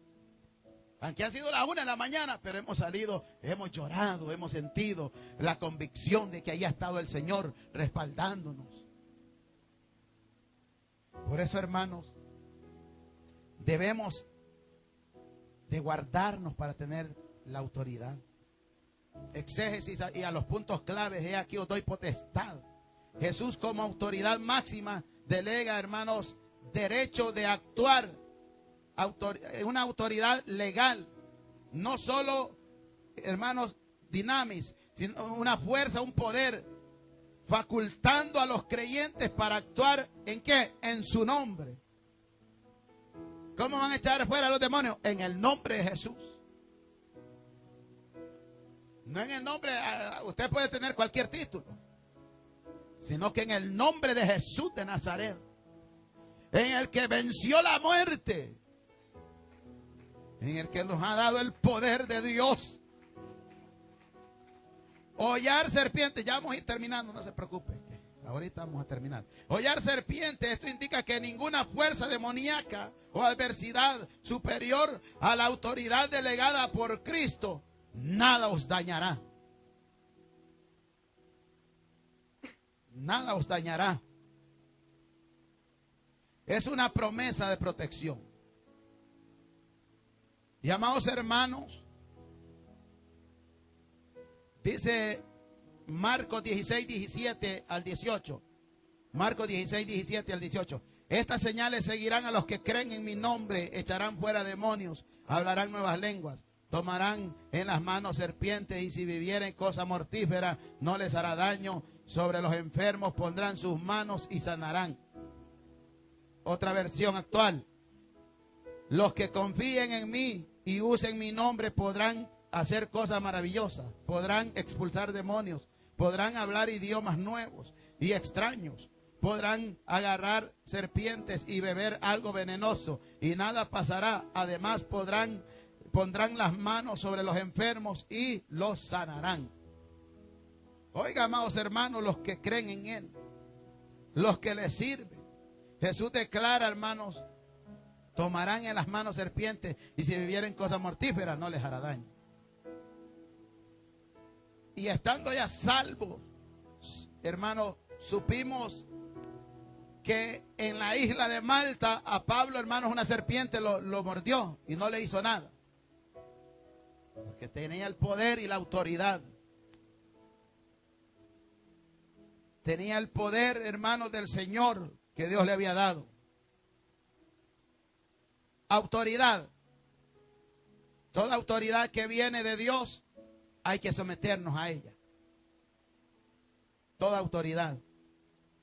Aunque han sido las 1 de la mañana, pero hemos salido, hemos llorado, hemos sentido la convicción de que ahí ha estado el Señor respaldándonos. Por eso, hermanos, debemos de guardarnos para tener la autoridad. Exégesis y a los puntos claves, he aquí os doy potestad. Jesús como autoridad máxima delega, hermanos, derecho de actuar, una autoridad legal, no solo, hermanos, dinamis, sino una fuerza, un poder, facultando a los creyentes para actuar ¿en qué? En su nombre. ¿Cómo van a echar fuera a los demonios? En el nombre de Jesús. No en el nombre, usted puede tener cualquier título, sino que en el nombre de Jesús de Nazaret, en el que venció la muerte, en el que nos ha dado el poder de Dios. Hollar serpiente, ya vamos a ir terminando, no se preocupe, ahorita vamos a terminar. Hollar serpiente, esto indica que ninguna fuerza demoníaca o adversidad superior a la autoridad delegada por Cristo, nada os dañará. Nada os dañará. Es una promesa de protección. Y amados hermanos, dice Marcos 16, 17 al 18. Marcos 16, 17 al 18. Estas señales seguirán a los que creen en mi nombre, echarán fuera demonios, hablarán nuevas lenguas, tomarán en las manos serpientes y si vivieren cosa mortífera no les hará daño. Sobre los enfermos pondrán sus manos y sanarán. Otra versión actual. Los que confíen en mí y usen mi nombre podrán hacer cosas maravillosas. Podrán expulsar demonios. Podrán hablar idiomas nuevos y extraños. Podrán agarrar serpientes y beber algo venenoso y nada pasará. Además pondrán las manos sobre los enfermos y los sanarán. Oiga, amados hermanos, los que creen en Él, los que le sirven. Jesús declara, hermanos, tomarán en las manos serpientes y si vivieren cosas mortíferas no les hará daño. Y estando ya salvos, hermano, supimos que en la isla de Malta a Pablo, hermanos, una serpiente lo mordió y no le hizo nada. Porque tenía el poder y la autoridad. Tenía el poder, hermanos, del Señor que Dios le había dado. Autoridad. Toda autoridad que viene de Dios, hay que someternos a ella. Toda autoridad.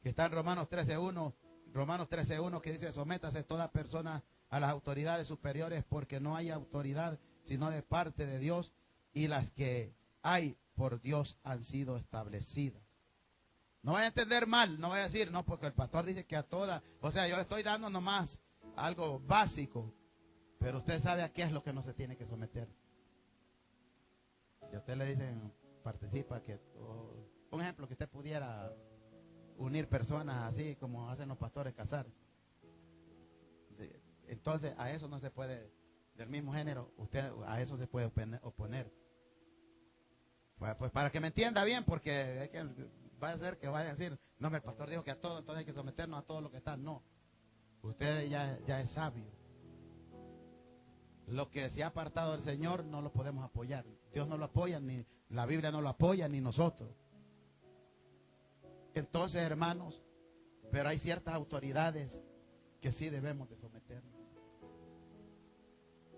Que está en Romanos 13:1, que dice: sométase toda persona a las autoridades superiores, porque no hay autoridad sino de parte de Dios, y las que hay por Dios han sido establecidas. No vaya a entender mal, no vaya a decir, no, porque el pastor dice que a todas, o sea, yo le estoy dando nomás algo básico, pero usted sabe a qué es lo que no se tiene que someter. Si a usted le dicen, participa, un ejemplo, que usted pudiera unir personas así como hacen los pastores, casar. Entonces a eso no se puede, del mismo género, usted a eso se puede oponer. Pues para que me entienda bien, porque es que va a ser que vaya a decir, no, el pastor dijo que a todo, entonces hay que someternos a todo lo que está. No, usted ya es sabio. Lo que se ha apartado del Señor no lo podemos apoyar. Dios no lo apoya, ni la Biblia no lo apoya, ni nosotros. Entonces, hermanos, pero hay ciertas autoridades que sí debemos de someternos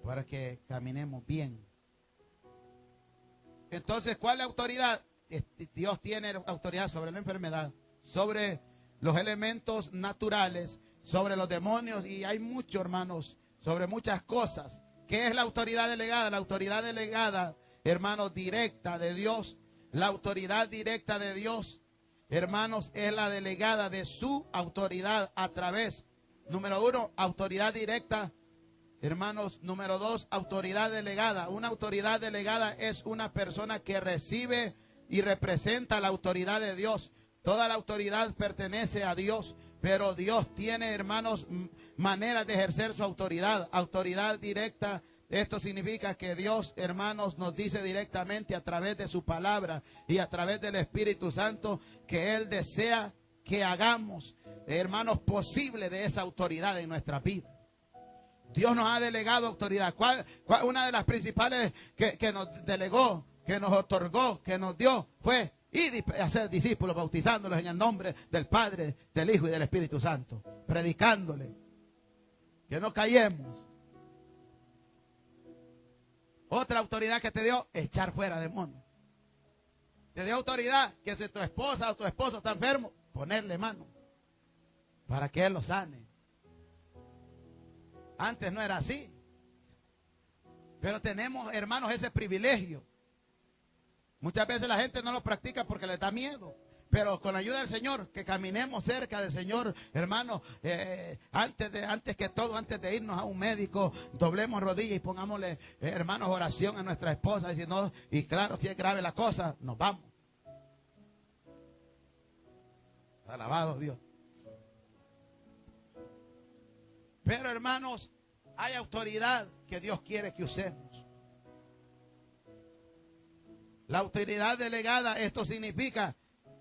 para que caminemos bien. Entonces, ¿cuál es la autoridad? Dios tiene autoridad sobre la enfermedad, sobre los elementos naturales, sobre los demonios, y hay mucho, hermanos, sobre muchas cosas. ¿Qué es la autoridad delegada? La autoridad delegada, hermanos, directa de Dios. La autoridad directa de Dios, hermanos, es la delegada de su autoridad a través, número 1, autoridad directa. Hermanos, número 2, autoridad delegada. Una autoridad delegada es una persona que recibe y representa la autoridad de Dios. Toda la autoridad pertenece a Dios, pero Dios tiene, hermanos, maneras de ejercer su autoridad. Autoridad directa, esto significa que Dios, hermanos, nos dice directamente a través de su palabra y a través del Espíritu Santo que Él desea que hagamos, hermanos, posible de esa autoridad en nuestra vida. Dios nos ha delegado autoridad. ¿Cuál una de las principales que nos delegó, que nos otorgó, que nos dio, fue ir a ser discípulos, bautizándolos en el nombre del Padre, del Hijo y del Espíritu Santo, predicándole, que no callemos. Otra autoridad que te dio, echar fuera demonios. Te dio autoridad que si tu esposa o tu esposo está enfermo, ponerle mano para que Él lo sane. Antes no era así. Pero tenemos, hermanos, ese privilegio. Muchas veces la gente no lo practica porque le da miedo. Pero con la ayuda del Señor, que caminemos cerca del Señor, hermanos, antes que todo, antes de irnos a un médico, doblemos rodillas y pongámosle, hermanos, oración a nuestra esposa. Y claro, si es grave la cosa, nos vamos. Alabado Dios. Pero, hermanos, hay autoridad que Dios quiere que usemos. La autoridad delegada, esto significa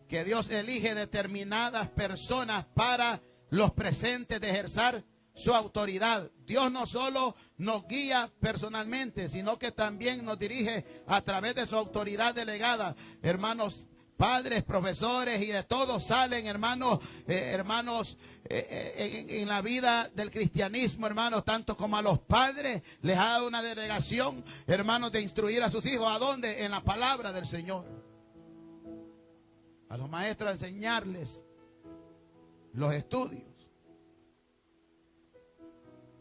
que Dios elige determinadas personas para los presentes de ejercer su autoridad. Dios no solo nos guía personalmente, sino que también nos dirige a través de su autoridad delegada. Hermanos, padres, profesores y de todos salen, hermanos, en la vida del cristianismo, hermanos, tanto como a los padres les ha dado una delegación, hermanos, de instruir a sus hijos. ¿A dónde? En la palabra del Señor. A los maestros enseñarles los estudios.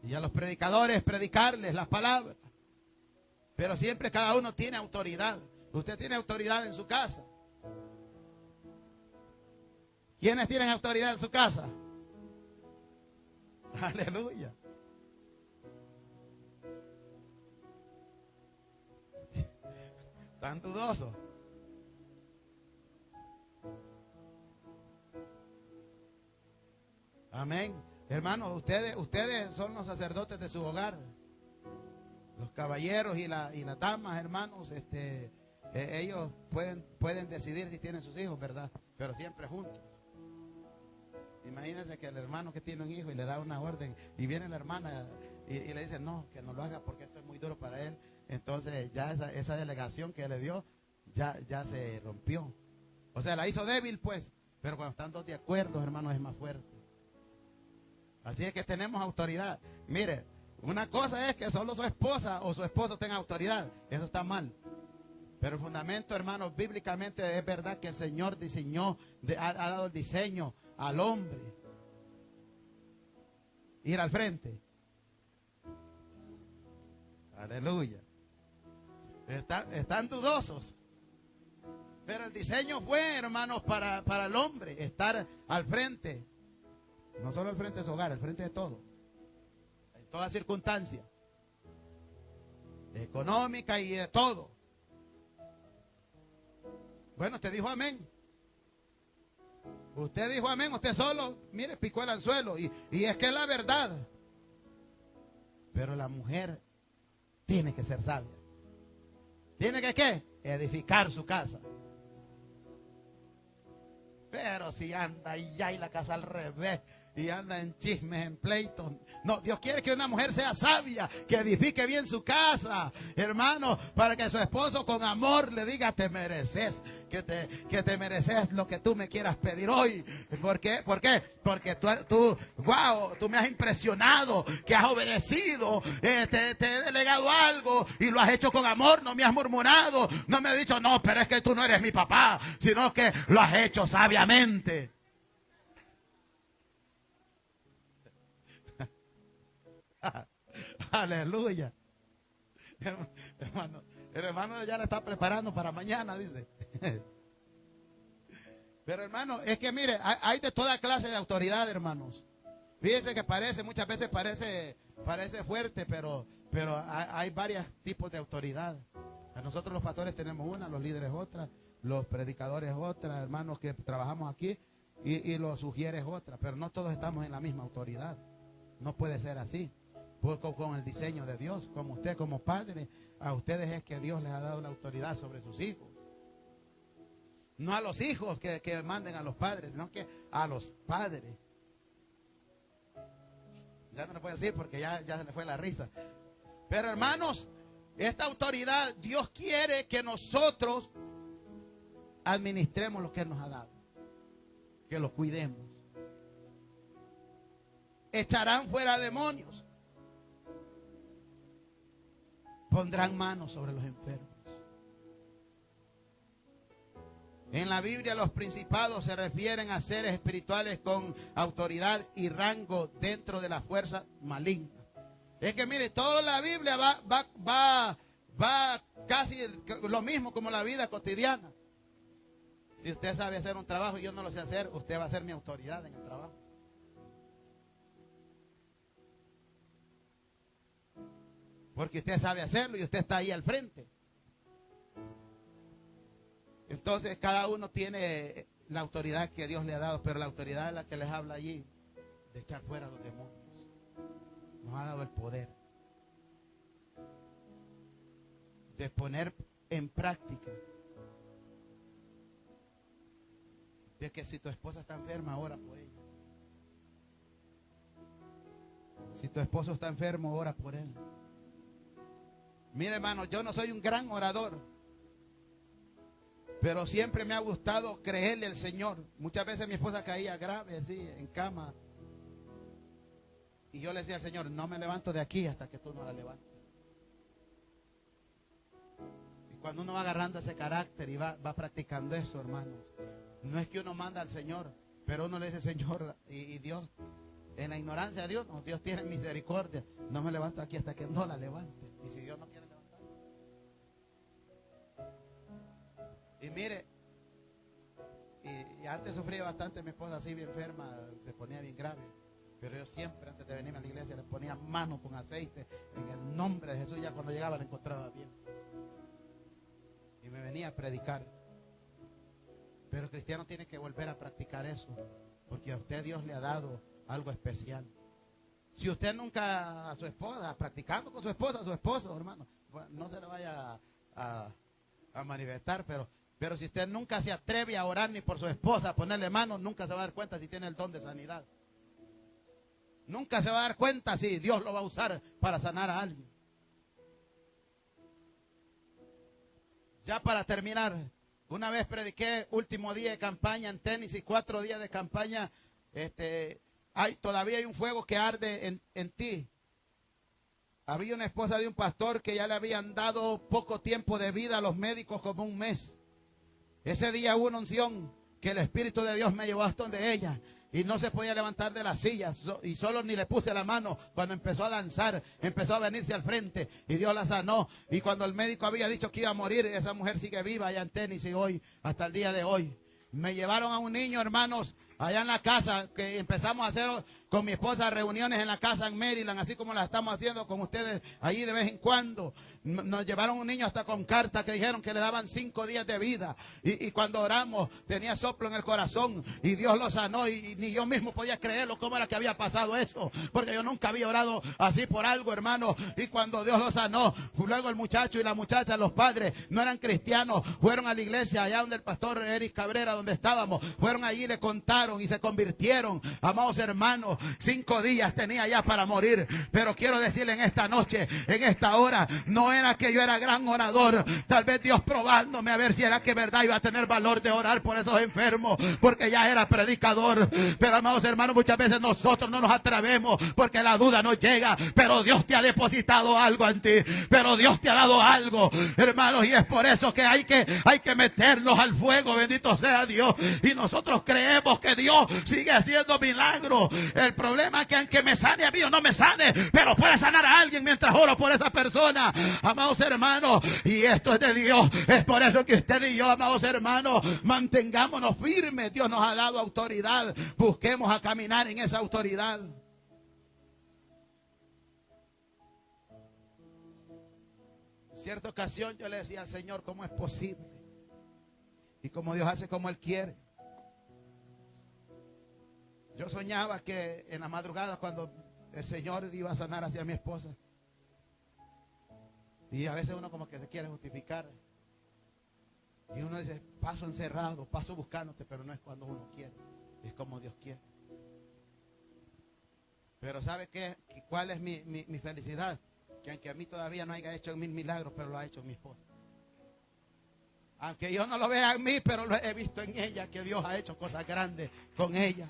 Y a los predicadores predicarles las palabras. Pero siempre cada uno tiene autoridad. Usted tiene autoridad en su casa. ¿Quiénes tienen autoridad en su casa? Aleluya. Tan dudosos. Amén. Hermanos, ustedes son los sacerdotes de su hogar. Los caballeros y las damas, hermanos, ellos pueden decidir si tienen sus hijos, ¿verdad? pero siempre juntos. Imagínense que el hermano que tiene un hijo y le da una orden y viene la hermana y le dice, no, que no lo haga porque esto es muy duro para él. Entonces ya esa delegación que le dio ya se rompió. O sea, la hizo débil pues, pero cuando están dos de acuerdo, hermanos, es más fuerte. Así es que tenemos autoridad. Mire, una cosa es que solo su esposa o su esposo tenga autoridad. Eso está mal. Pero el fundamento, hermanos, bíblicamente es verdad que el Señor diseñó, ha dado el diseño al hombre. Ir al frente. Aleluya. Están dudosos. Pero el diseño fue, hermanos, para el hombre, estar al frente. No solo al frente de su hogar, al frente de todo. En toda circunstancia. Económica y de todo. Bueno, usted dijo amén. Usted dijo amén, usted solo, mire, picó el anzuelo. Y es que es la verdad. Pero la mujer tiene que ser sabia. ¿Tiene que qué? Edificar su casa. Pero si anda y ya y la casa al revés y anda en chismes, en pleitos. No, Dios quiere que una mujer sea sabia, que edifique bien su casa, hermano, para que su esposo con amor le diga, te mereces, que te mereces lo que tú me quieras pedir hoy. ¿Por qué? ¿Por qué? Porque tú me has impresionado, que has obedecido, te he delegado algo y lo has hecho con amor, no me has murmurado, no me has dicho, no, pero es que tú no eres mi papá, sino que lo has hecho sabiamente. Aleluya. El hermano ya la está preparando para mañana, dice. Pero hermano, es que mire, hay de toda clase de autoridad, hermanos. Fíjense que muchas veces parece fuerte, pero hay varios tipos de autoridad. Nosotros los pastores tenemos una, los líderes otra, los predicadores otra, hermanos que trabajamos aquí y los sugieres otra, pero no todos estamos en la misma autoridad. No puede ser así. Con el diseño de Dios, como usted como padre, a ustedes es que Dios les ha dado la autoridad sobre sus hijos. No a los hijos que manden a los padres, sino que a los padres. Ya no lo puedo decir porque ya se le fue la risa. Pero hermanos, esta autoridad, Dios quiere que nosotros administremos lo que Él nos ha dado. Que lo cuidemos. Echarán fuera demonios. Pondrán manos sobre los enfermos. En la Biblia los principados se refieren a seres espirituales con autoridad y rango dentro de la fuerza maligna. Es que mire, toda la Biblia va casi lo mismo como la vida cotidiana. Si usted sabe hacer un trabajo y yo no lo sé hacer, usted va a ser mi autoridad en el trabajo. Porque usted sabe hacerlo y usted está ahí al frente. Entonces cada uno tiene la autoridad que Dios le ha dado, pero la autoridad es la que les habla allí, de echar fuera a los demonios. Nos ha dado el poder de poner en práctica de que si tu esposa está enferma, ora por ella. Si tu esposo está enfermo, ora por él. Mire, hermano, yo no soy un gran orador, pero siempre me ha gustado creerle al Señor. Muchas veces mi esposa caía grave, así, en cama. Y yo le decía al Señor, no me levanto de aquí hasta que tú no la levantes. Y cuando uno va agarrando ese carácter y va practicando eso, hermanos, no es que uno manda al Señor, pero uno le dice, Señor, y Dios, en la ignorancia de Dios, no, Dios tiene misericordia. No me levanto aquí hasta que no la levante. Y si Dios no quiere levantar. Y mire, y antes sufría bastante mi esposa así bien enferma, se ponía bien grave. Pero yo siempre antes de venir a la iglesia le ponía mano con aceite en el nombre de Jesús. Ya cuando llegaba la encontraba bien. Y me venía a predicar. Pero el cristiano tiene que volver a practicar eso, porque a usted Dios le ha dado algo especial. Si usted nunca a su esposa, practicando con su esposa, a su esposo, hermano, bueno, no se le vaya a manifestar, pero Pero si usted nunca se atreve a orar ni por su esposa, a ponerle manos, nunca se va a dar cuenta si tiene el don de sanidad. Nunca se va a dar cuenta si Dios lo va a usar para sanar a alguien. Ya para terminar, una vez prediqué último día de campaña en Tennessee, 4 días de campaña. Todavía hay un fuego que arde en ti. Había una esposa de un pastor que ya le habían dado poco tiempo de vida a los médicos, como un mes. Ese día hubo una unción que el Espíritu de Dios me llevó hasta donde ella. Y no se podía levantar de la silla. Y solo ni le puse la mano. Cuando empezó a danzar, empezó a venirse al frente. Y Dios la sanó. Y cuando el médico había dicho que iba a morir, esa mujer sigue viva allá en Tennessee hoy, hasta el día de hoy. Me llevaron a un niño, hermanos, allá en la casa, que empezamos a hacer con mi esposa reuniones en la casa en Maryland, así como las estamos haciendo con ustedes allí de vez en cuando. Nos llevaron un niño hasta con carta que dijeron que le daban 5 días de vida. Y cuando oramos, tenía soplo en el corazón y Dios lo sanó. Y ni yo mismo podía creerlo, cómo era que había pasado eso, porque yo nunca había orado así por algo, hermano. Y cuando Dios lo sanó, luego el muchacho y la muchacha, los padres, no eran cristianos, fueron a la iglesia allá donde el pastor Eric Cabrera, donde estábamos, fueron allí, le contaron y se convirtieron. Amados hermanos, 5 días tenía ya para morir. Pero quiero decirle en esta noche, en esta hora, no era que yo era gran orador. Tal vez Dios probándome a ver si era que verdad iba a tener valor de orar por esos enfermos, porque ya era predicador. Pero amados hermanos, muchas veces nosotros no nos atrevemos porque la duda nos llega. Pero Dios te ha depositado algo en ti, pero Dios te ha dado algo, hermanos, y es por eso que hay que meternos al fuego. Bendito sea Dios. Y nosotros creemos que Dios sigue haciendo milagros. El problema es que aunque me sane a mí o no me sane, pero puede sanar a alguien mientras oro por esa persona, amados hermanos. Y esto es de Dios. Es por eso que usted y yo, amados hermanos, mantengámonos firmes. Dios nos ha dado autoridad. Busquemos a caminar en esa autoridad. En cierta ocasión yo le decía al Señor, ¿cómo es posible? Y como Dios hace como Él quiere. Yo soñaba que en la madrugada, cuando el Señor iba a sanar hacia mi esposa, y a veces uno como que se quiere justificar, y uno dice, paso encerrado, paso buscándote, pero no es cuando uno quiere, es como Dios quiere. Pero ¿sabe qué? ¿Cuál es mi felicidad? Que aunque a mí todavía no haya hecho 1000 milagros, pero lo ha hecho mi esposa. Aunque yo no lo vea en mí, pero lo he visto en ella, que Dios ha hecho cosas grandes con ella.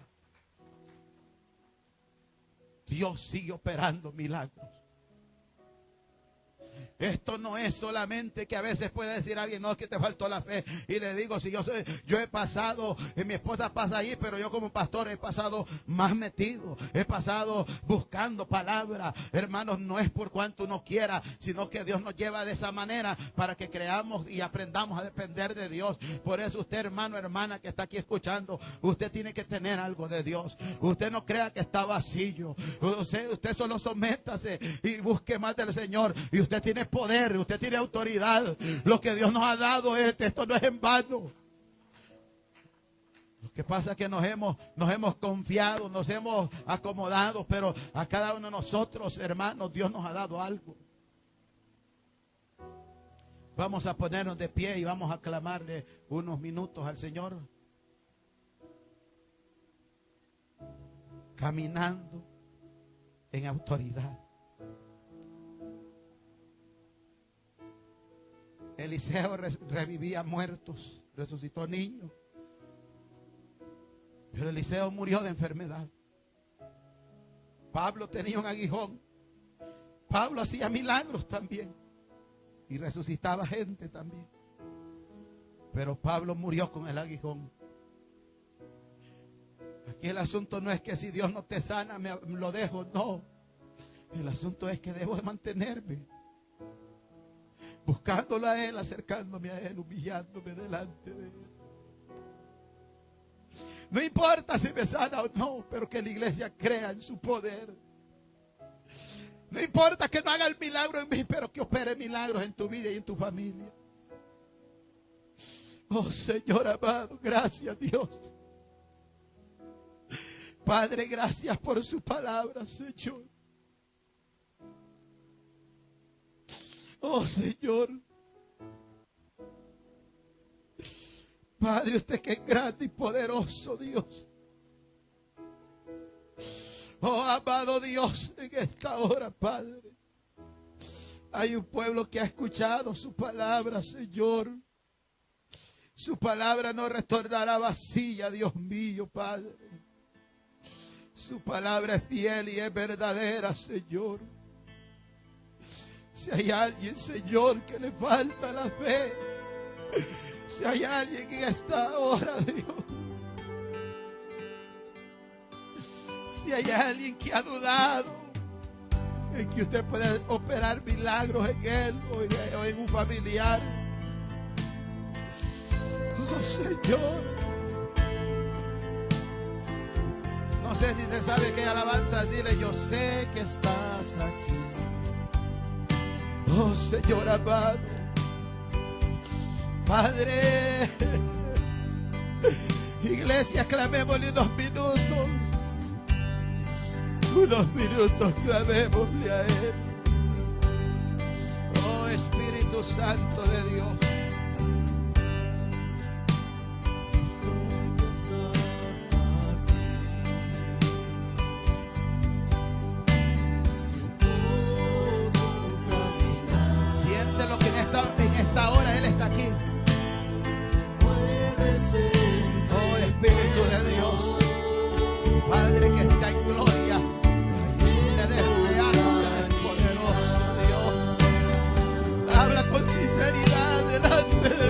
Dios sigue operando milagros. Esto no es solamente que a veces puede decir alguien, no, es que te faltó la fe. Y le digo, si yo he pasado, mi esposa pasa ahí, pero yo como pastor he pasado más metido. He pasado buscando palabras. Hermanos, no es por cuanto uno quiera, sino que Dios nos lleva de esa manera para que creamos y aprendamos a depender de Dios. Por eso usted, hermano, hermana, que está aquí escuchando, usted tiene que tener algo de Dios. Usted no crea que está vacío. Usted solo sométase y busque más del Señor. Y usted tiene poder, usted tiene autoridad. Lo que Dios nos ha dado, esto no es en vano. Lo que pasa es que nos hemos confiado, nos hemos acomodado, pero a cada uno de nosotros, hermanos, Dios nos ha dado algo. Vamos a ponernos de pie y vamos a clamarle unos minutos al Señor. Caminando en autoridad. Eliseo revivía muertos, resucitó niños. Pero Eliseo murió de enfermedad. Pablo tenía un aguijón. Pablo hacía milagros también. Y resucitaba gente también. Pero Pablo murió con el aguijón. Aquí el asunto no es que si Dios no te sana, lo dejo. No. El asunto es que debo de mantenerme. Buscándolo a Él, acercándome a Él, humillándome delante de Él. No importa si me sana o no, pero que la iglesia crea en su poder. No importa que no haga el milagro en mí, pero que opere milagros en tu vida y en tu familia. Oh Señor amado, gracias Dios. Padre, gracias por su palabra, Señor. Oh Señor, Padre, usted que es grande y poderoso, Dios. Oh, amado Dios, en esta hora, Padre, hay un pueblo que ha escuchado su palabra, Señor. Su palabra no retornará vacía, Dios mío, Padre. Su palabra es fiel y es verdadera, Señor. Si hay alguien, Señor, que le falta la fe, si hay alguien en esta hora, Dios, si hay alguien que ha dudado en que usted puede operar milagros en él o en un familiar, oh Señor, no sé si se sabe qué alabanza, dile: yo sé que estás aquí. Oh Señor amado, Padre, iglesia, clamémosle unos minutos clamémosle a Él. Oh Espíritu Santo de Dios, en esta hora Él está aquí. Oh Espíritu de Dios, Padre que está en gloria, eres real, eres poderoso, Dios. Habla con sinceridad delante de